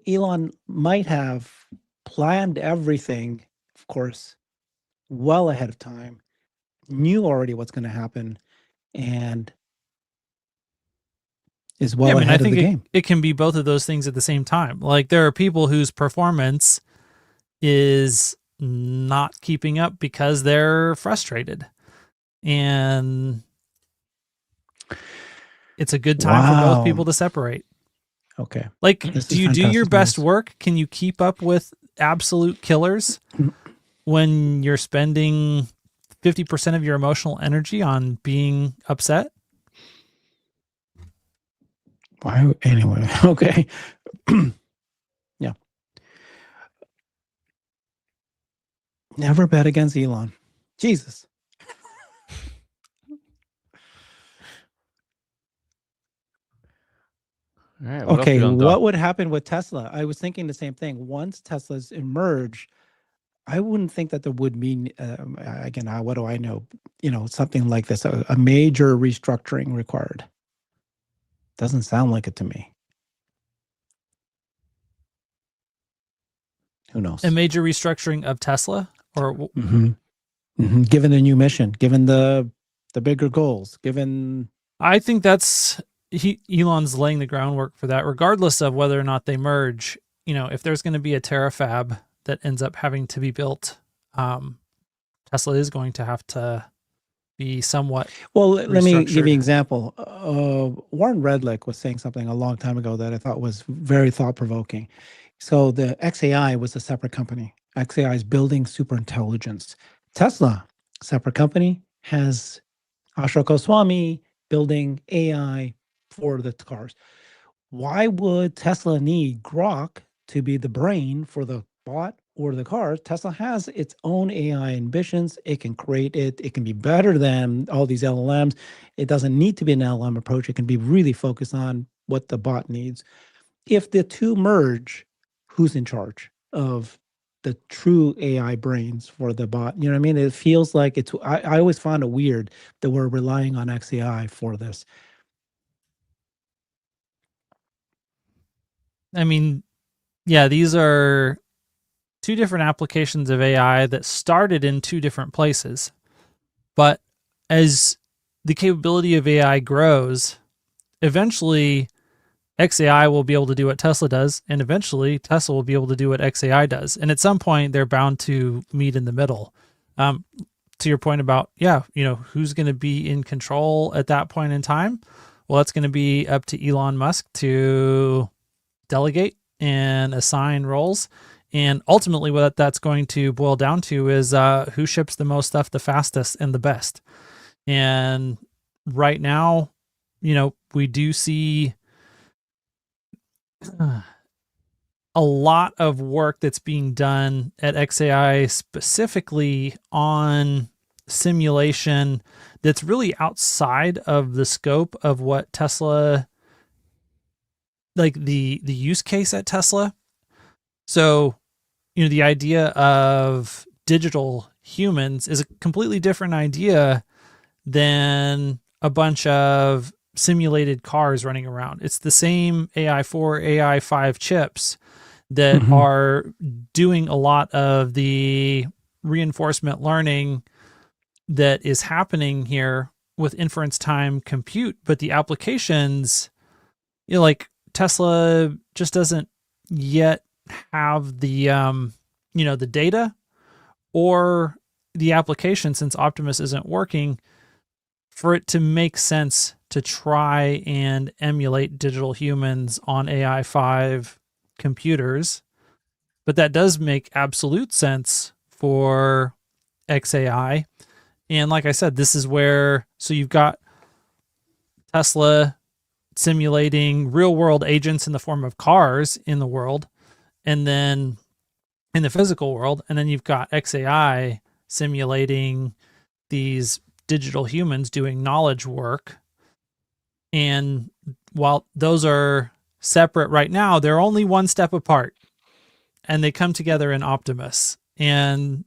Elon might have planned everything, of course, well ahead of time, knew already what's going to happen, and is well I ahead of the think game. it can be both of those things at the same time. Like there are people whose performance is not keeping up because they're frustrated. And it's a good time for both people to separate. Okay. Like, This do is you do your fantastic best news. work? Can you keep up with absolute killers when you're spending 50% of your emotional energy on being upset? Why anyway? Okay. Yeah. Never bet against Elon. Jesus. all right, what else Okay, we done? what would happen with Tesla? I was thinking the same thing. Once Teslas emerge, I wouldn't think that there would be, again, what do I know? Something like this, a major restructuring required. Doesn't sound like it to me. Who knows? A major restructuring of Tesla, or Given the new mission, given the bigger goals, given I think that's Elon's laying the groundwork for that, regardless of whether or not they merge. If there's going to be a terafab that ends up having to be built, Tesla is going to have to be somewhat Well, let me give you an restructured. example. Warren Redlick was saying something a long time ago that I thought was very thought provoking. So the XAI was a separate company. XAI is building superintelligence. Tesla, separate company, has Ashok Goswami building AI for the cars. Why would Tesla need Grok to be the brain for the bot or the car? Tesla has its own AI ambitions. It can create it. It can be better than all these LLMs. It doesn't need to be an LLM approach. It can be really focused on what the bot needs. If the two merge, who's in charge of the true AI brains for the bot? You know what I mean? It feels like it's, I always found it weird that we're relying on XAI for this. I mean, yeah, these are two different applications of AI that started in two different places. But as the capability of AI grows, eventually XAI will be able to do what Tesla does, and eventually Tesla will be able to do what XAI does. And at some point, they're bound to meet in the middle. To your point about, who's going to be in control at that point in time? Well, that's going to be up to Elon Musk to delegate and assign roles. And ultimately, what that's going to boil down to is who ships the most stuff the fastest and the best. And right now, we do see a lot of work that's being done at XAI specifically on simulation that's really outside of the scope of what Tesla, like the use case at Tesla. So, the idea of digital humans is a completely different idea than a bunch of simulated cars running around. It's the same AI4, AI5 chips that are doing a lot of the reinforcement learning that is happening here with inference time compute, but the applications, like Tesla just doesn't yet have the the data or the application, since Optimus isn't working, for it to make sense to try and emulate digital humans on AI5 computers. But that does make absolute sense for XAI. And like I said, this is where, so you've got Tesla simulating real world agents in the form of cars in the world, and then in the physical world. And then you've got XAI simulating these digital humans doing knowledge work. And while those are separate right now, they're only one step apart, and they come together in Optimus. And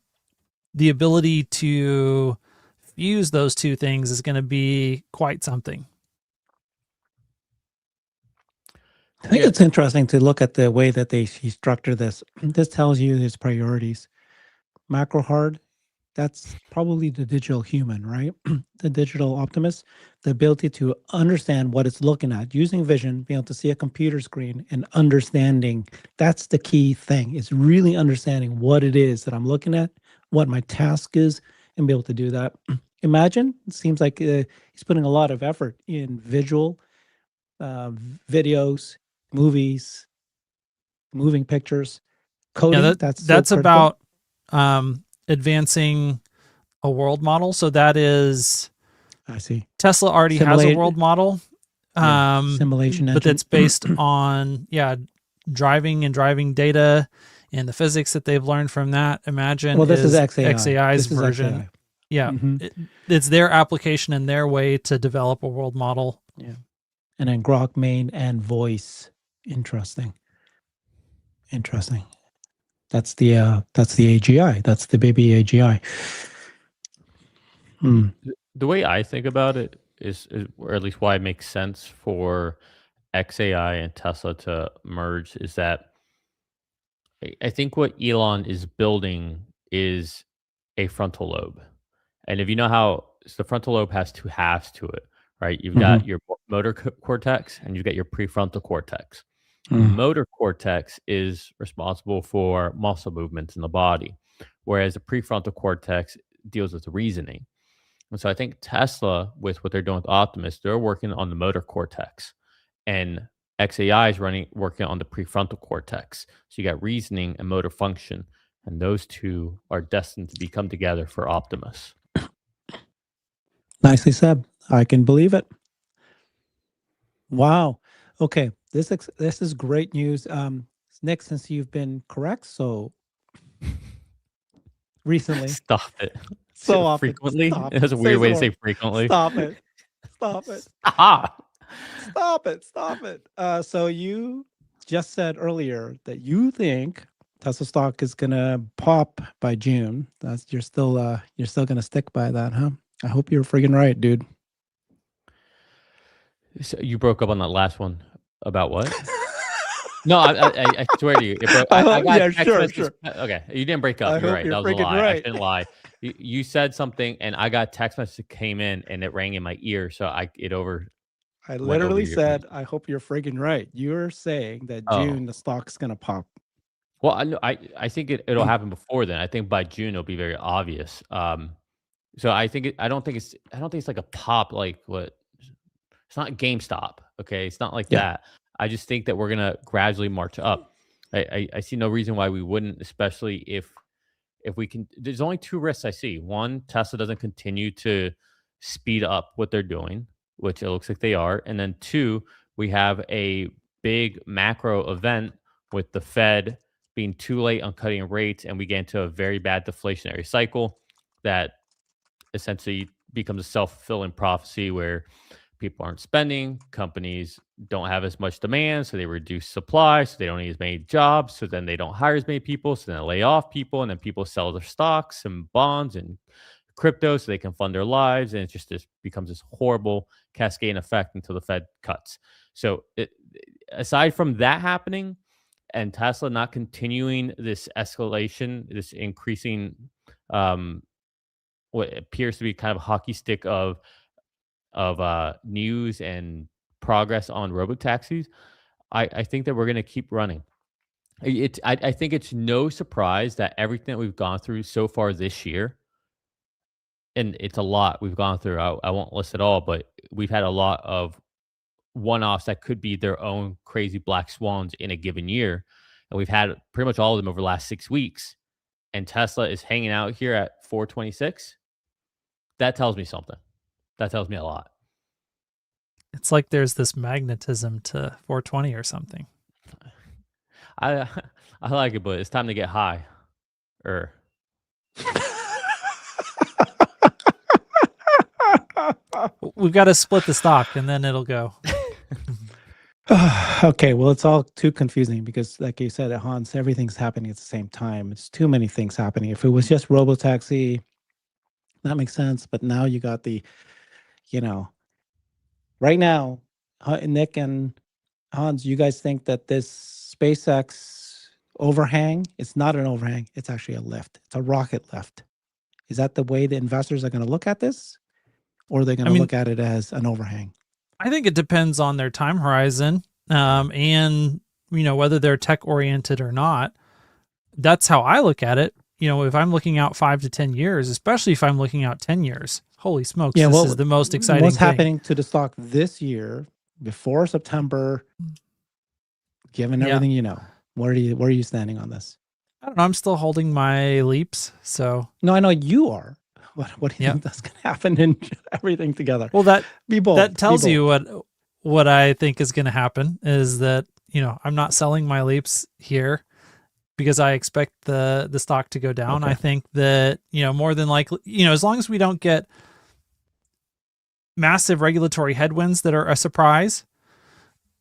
the ability to fuse those two things is going to be quite something. I think it's interesting to look at the way that he structured this. This tells you his priorities. Macro hard, that's probably the digital human, right? The digital optimist, the ability to understand what it's looking at, using vision, being able to see a computer screen and understanding. That's the key thing. It's really understanding what it is that I'm looking at, what my task is, and be able to do that. Imagine, it seems like he's putting a lot of effort in visual videos, movies, moving pictures, coding. Yeah, That's that's critical. about advancing a world model. So that is, I see. Tesla already has a world model, simulation but engine. that's based on driving data and the physics that they've learned from that. Imagine, well, this is XAI's this is version. XAI. Yeah, it's their application and their way to develop a world model. Yeah, and then Grok main and voice. Interesting. That's the AGI. That's the baby AGI. The way I think about it is, or at least why it makes sense for XAI and Tesla to merge, is that I think what Elon is building is a frontal lobe. And if you know how, so the frontal lobe has two halves to it, right? You've got your motor cortex and you've got your prefrontal cortex. Motor cortex is responsible for muscle movements in the body, whereas the prefrontal cortex deals with reasoning. And so I think Tesla, with what they're doing with Optimus, they're working on the motor cortex, and XAI is working on the prefrontal cortex. So you got reasoning and motor function, and those two are destined to become together for Optimus. Nicely said. I can believe it. Wow. Okay. This is great news. Nick, since you've been correct so recently, Stop it. so often, Frequently? stop That's it. a weird way to some say more. frequently. Stop it. Stop it. Stop. Stop it. Stop it. So you just said earlier that you think Tesla stock is gonna pop by June. That's you're still gonna stick by that, huh? I hope you're friggin' right, dude. So you broke up on that last one. About what? No, I swear to you, it broke. I got yeah, text sure, messages. sure. Okay, you didn't break up. I You're hope right. you're That was a friggin' lie. I right. shouldn't lie. You said something, and I got text message that came in, and it rang in my ear, so I went over literally your. said, I hope you're friggin' right. You're saying that Oh, June the stock's gonna pop. well, I know. I think it'll happen before then. I think by June it'll be very obvious. So I don't think it's like a pop like what. It's not GameStop. Okay, it's not like Yeah. that. I just think that we're gonna gradually march up. I see no reason why we wouldn't, especially if we can. There's only two risks I see. One, Tesla doesn't continue to speed up what they're doing, which it looks like they are, and then two, we have a big macro event with the Fed being too late on cutting rates, and we get into a very bad deflationary cycle that essentially becomes a self-fulfilling prophecy where people aren't spending, companies don't have as much demand, so they reduce supply, so they don't need as many jobs, so then they don't hire as many people, so then they lay off people, and then people sell their stocks and bonds and crypto so they can fund their lives, and it just becomes this horrible cascading effect until the Fed cuts. So aside from that happening and Tesla not continuing this escalation, this increasing what appears to be kind of a hockey stick of news and progress on robotaxis, I think that we're going to keep running. I think it's no surprise that everything that we've gone through so far this year, and it's a lot we've gone through. I won't list it all, but we've had a lot of one-offs that could be their own crazy black swans in a given year, and we've had pretty much all of them over the last 6 weeks. And Tesla is hanging out here at 426. That tells me something. That tells me a lot. It's like there's this magnetism to 420 or something. I like it, but it's time to get high. We've got to split the stock and then it'll go. Okay, well, it's all too confusing because, like you said, Hans, everything's happening at the same time. It's too many things happening. If it was just robotaxi, that makes sense. But now you got the, right now, Nick and Hans, you guys think that this SpaceX overhang, it's not an overhang, it's actually a lift. It's a rocket lift. Is that the way the investors are going to look at this? Or are they going to look at it as an overhang? I think it depends on their time horizon and, whether they're tech oriented or not. That's how I look at it. If I'm looking out 5 to 10 years, especially if I'm looking out 10 years, holy smokes, this is the most exciting What's thing. happening to the stock this year before September, given everything where are you standing on this? I don't know. I'm still holding my leaps. So no, I know you are. What do you think that's going to happen in everything together? Well, that be bold. That tells you what I think is going to happen is that I'm not selling my leaps here because I expect the stock to go down. Okay. I think that more than likely as long as we don't get massive regulatory headwinds that are a surprise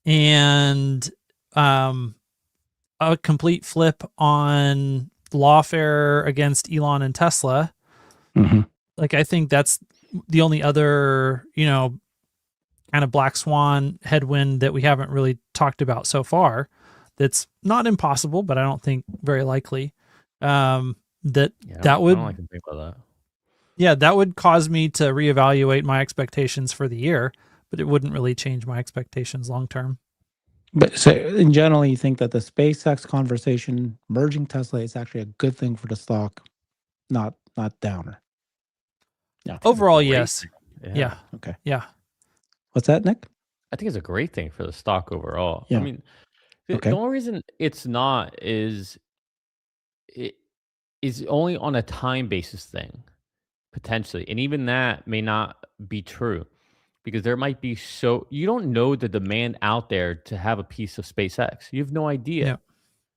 and a complete flip on lawfare against Elon and Tesla. Mm-hmm. Like, I think that's the only other, kind of black swan headwind that we haven't really talked about so far. That's not impossible, but I don't think very likely. That would, I don't like to think about that. Yeah, that would cause me to reevaluate my expectations for the year, but it wouldn't really change my expectations long term. But so in general, you think that the SpaceX conversation merging Tesla is actually a good thing for the stock, not downer. Yeah. I think it's a Overall, great yes. thing. Yeah. Okay. Yeah. What's that, Nick? I think it's a great thing for the stock overall. I Yeah. mean, the Okay. only reason it's not is it is only on a time basis thing, potentially. And even that may not be true because there might be you don't know the demand out there to have a piece of SpaceX. You have no idea. Yeah.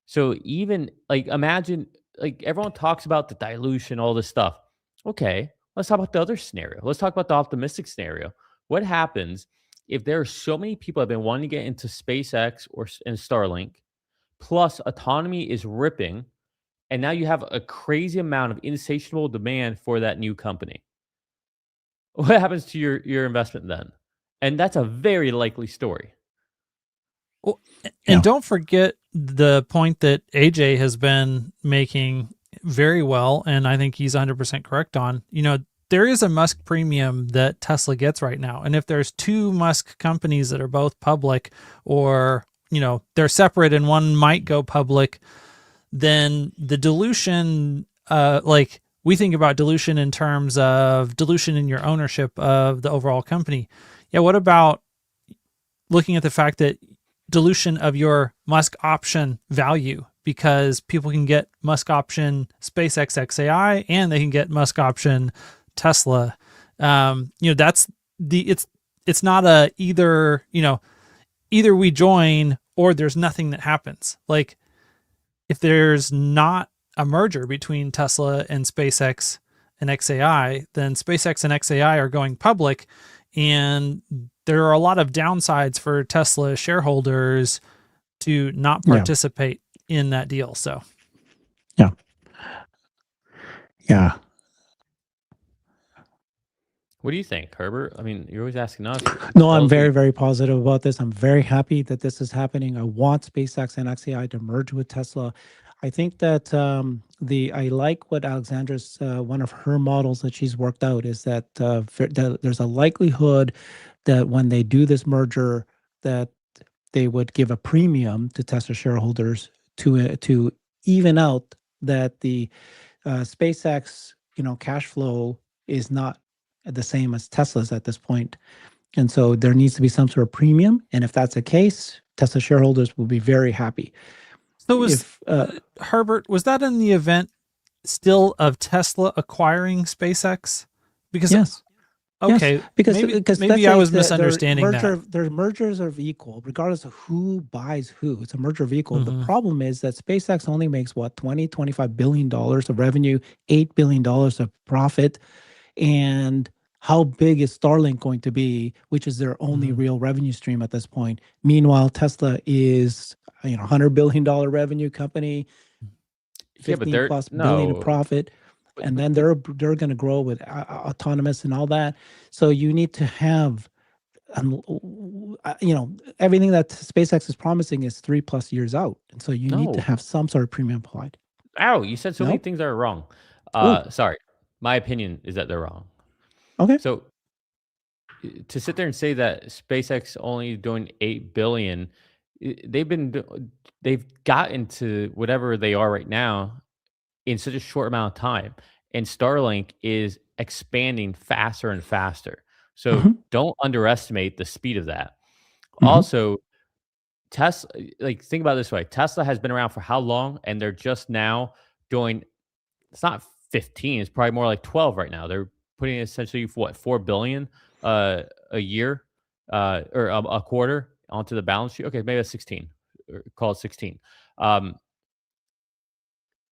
So even like imagine like everyone talks about the dilution, all this stuff. Okay, let's talk about the other scenario. Let's talk about the optimistic scenario. What happens if there are so many people that have been wanting to get into SpaceX and Starlink, plus autonomy is ripping, and now you have a crazy amount of insatiable demand for that new company? What happens to your investment then? And that's a very likely story. Well, and Yeah. don't forget the point that AJ has been making very well, and I think he's 100% correct on. There is a Musk premium that Tesla gets right now. And if there's two Musk companies that are both public, or, they're separate and one might go public, then the dilution, like we think about dilution in terms of dilution in your ownership of the overall company. Yeah, what about looking at the fact that dilution of your Musk option value, because people can get Musk option SpaceX XAI and they can get Musk option Tesla. That's it's not a either we join or there's nothing that happens. Like if there's not a merger between Tesla and SpaceX and XAI, then SpaceX and XAI are going public, and there are a lot of downsides for Tesla shareholders to not participate in that deal. So, yeah. What do you think, Herbert? I mean, you're always asking us. No, I'm very, very positive about this. I'm very happy that this is happening. I want SpaceX and XAI to merge with Tesla. I think that I like what Alexandra's one of her models that she's worked out is that there's a likelihood that when they do this merger, that they would give a premium to Tesla shareholders to even out that the SpaceX cash flow is not the same as Tesla's at this point. And so there needs to be some sort of premium. And if that's the case, Tesla shareholders will be very happy. So Herbert, was that in the event still of Tesla acquiring SpaceX? Because yes. Okay, yes, because maybe I was misunderstanding that. Their mergers are equal, regardless of who buys who. It's a merger of equal. Mm-hmm. The problem is that SpaceX only makes what, $25 billion of revenue, $8 billion of profit. And how big is Starlink going to be, which is their only real revenue stream at this point? Meanwhile, Tesla is $100 billion revenue company, 15 plus billion of profit. And then they're going to grow with autonomous and all that. So you need to have, everything that SpaceX is promising is 3+ years out, and so you need to have some sort of premium applied. Ow! You said so many things that are wrong. Sorry, my opinion is that they're wrong. Okay. So to sit there and say that SpaceX only doing $8 billion, they've gotten to whatever they are right now in such a short amount of time. And Starlink is expanding faster and faster. So don't underestimate the speed of that. Also, Tesla, like think about it this way. Tesla has been around for how long? And they're just now doing, it's not 15, it's probably more like 12 right now. They're putting essentially what, 4 billion a year or a quarter onto the balance sheet. Okay, maybe that's 16. Or call it 16.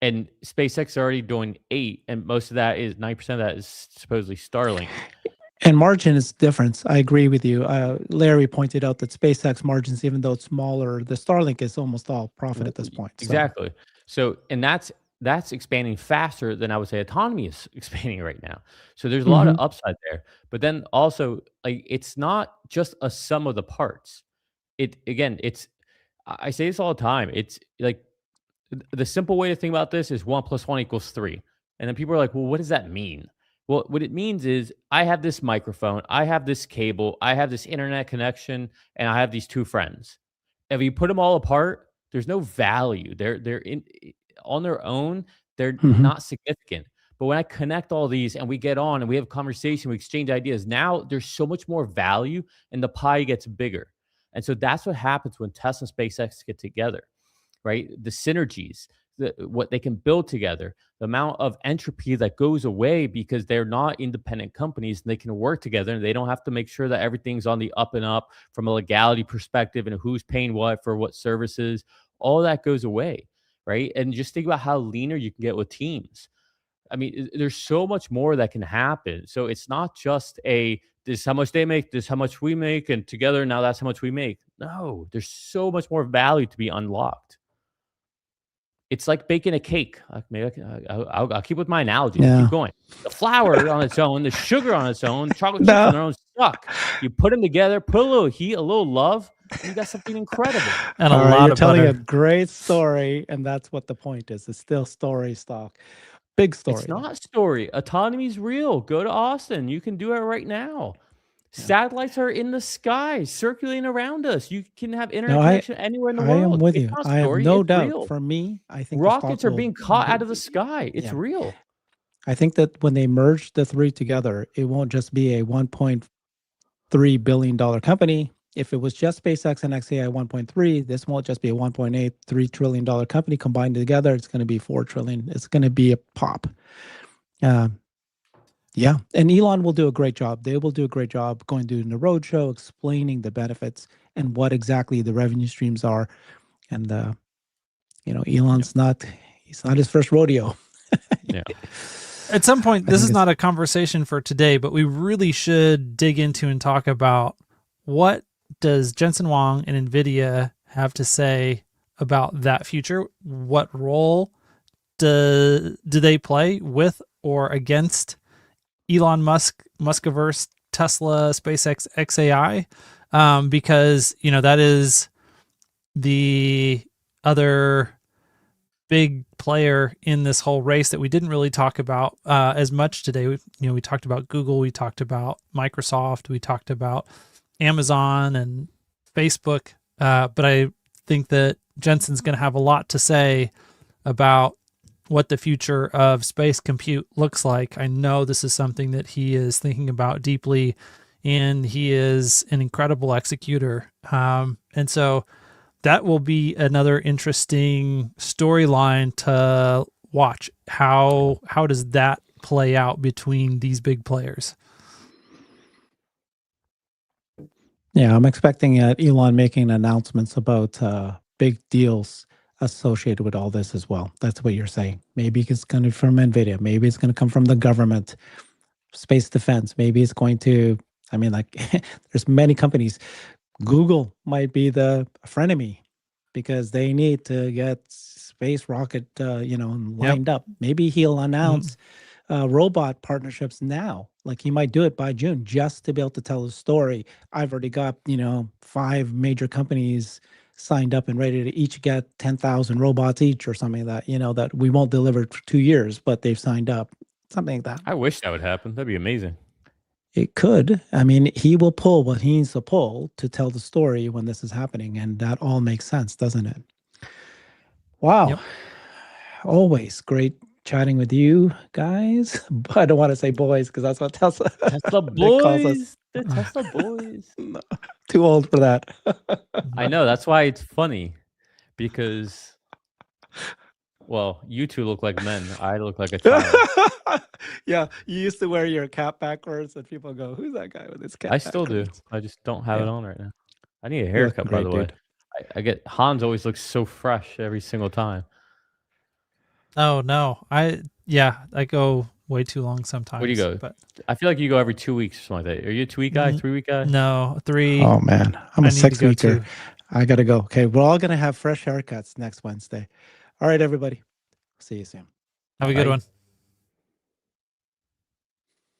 And SpaceX is already doing 8, and most of that is 9% of that is supposedly Starlink. And margin is different. I agree with you. Larry pointed out that SpaceX margins, even though it's smaller, the Starlink is almost all profit at this point. Exactly. So, and that's expanding faster than I would say autonomy is expanding right now. So there's a lot of upside there. But then also, like, it's not just a sum of the parts. I say this all the time. It's like the simple way to think about this is 1 + 1 = 3. And then people are like, well, what does that mean? Well, what it means is I have this microphone, I have this cable, I have this internet connection, and I have these 2 friends. If you put them all apart, there's no value. They're on their own, they're not significant. But when I connect all these and we get on and we have a conversation, we exchange ideas, now there's so much more value and the pie gets bigger. And so that's what happens when Tesla and SpaceX get together, right? The synergies, what they can build together, the amount of entropy that goes away because they're not independent companies and they can work together and they don't have to make sure that everything's on the up and up from a legality perspective and who's paying what for what services. All that goes away, right? And just think about how leaner you can get with teams. I mean, there's so much more that can happen. So it's not just this is how much they make, this is how much we make, and together now that's how much we make. No, there's so much more value to be unlocked. It's like baking a cake. Maybe I'll keep with my analogy. Yeah. Keep going. The flour on its own, the sugar on its own, chocolate chips No. on their own suck. You put them together, put a little heat, a little love, and you got something incredible. And a All right, lot you're of telling butter. a great story, and that's what the point is. It's still story stock. Big story. It's not story. Autonomy is real. Go to Austin. You can do it right now. Yeah. Satellites are in the sky, circulating around us. You can have internet No, connection anywhere in the I world. am with It's you. not I have story, no it's doubt. real. For me, I think the Rockets stock are will- being caught out of the sky. It's Yeah. real. I think that when they merge the three together, it won't just be a $1.3 billion company. If it was just SpaceX and XAI 1.3, this won't just be a $1.83 trillion company combined together. It's going to be $4 trillion. It's going to be a pop. Yeah, and Elon will do a great job. They will do a great job going to the roadshow, explaining the benefits and what exactly the revenue streams are. And Elon's he's not his first rodeo. Yeah. At some point, I this think is it's- not a conversation for today, but we really should dig into and talk about what does Jensen Huang and NVIDIA have to say about that future? What role do they play with or against Elon Musk, Muskiverse, Tesla, SpaceX, XAI? Because, that is the other big player in this whole race that we didn't really talk about as much today. We talked about Google, we talked about Microsoft, we talked about Amazon and Facebook, but I think that Jensen's going to have a lot to say about what the future of space compute looks like. I know this is something that he is thinking about deeply, and he is an incredible executor. And so that will be another interesting storyline to watch. How does that play out between these big players? Yeah, I'm expecting Elon making announcements about big deals associated with all this as well. That's what you're saying. Maybe it's going to be from NVIDIA. Maybe it's going to come from the government, space defense. Maybe it's going to, there's many companies. Google might be the frenemy because they need to get space rocket, lined up. Maybe he'll announce robot partnerships now. Like he might do it by June just to be able to tell the story. I've already got, 5 major companies signed up and ready to each get 10,000 robots each or something like that, that we won't deliver for 2 years, but they've signed up, something like that. I wish that would happen. That'd be amazing. It could. He will pull what he needs to pull to tell the story when this is happening. And that all makes sense, doesn't it? Wow. Yep. Always great chatting with you guys. But I don't want to say boys because that's what Tesla calls us. The Tesla boys. No, too old for that. I know. That's why it's funny because, well, you two look like men. I look like a child. Yeah, you used to wear your cap backwards, and people go, "Who's that guy with his cap?" I still do. backwards?" I just don't have it Yeah. on right now. I need a You look haircut, by great, the way. dude. I get Hans always looks so fresh every single time. Oh no, I go way too long sometimes. Where do you go? But I feel like you go every 2 weeks or something like that. Are you a 2 week guy, 3 week guy? no, 3. Oh man, I'm I a need to 6 go weeker. too. I gotta go. Okay, we're all gonna have fresh haircuts next Wednesday. All right, everybody. See you soon. Have a good Bye. one.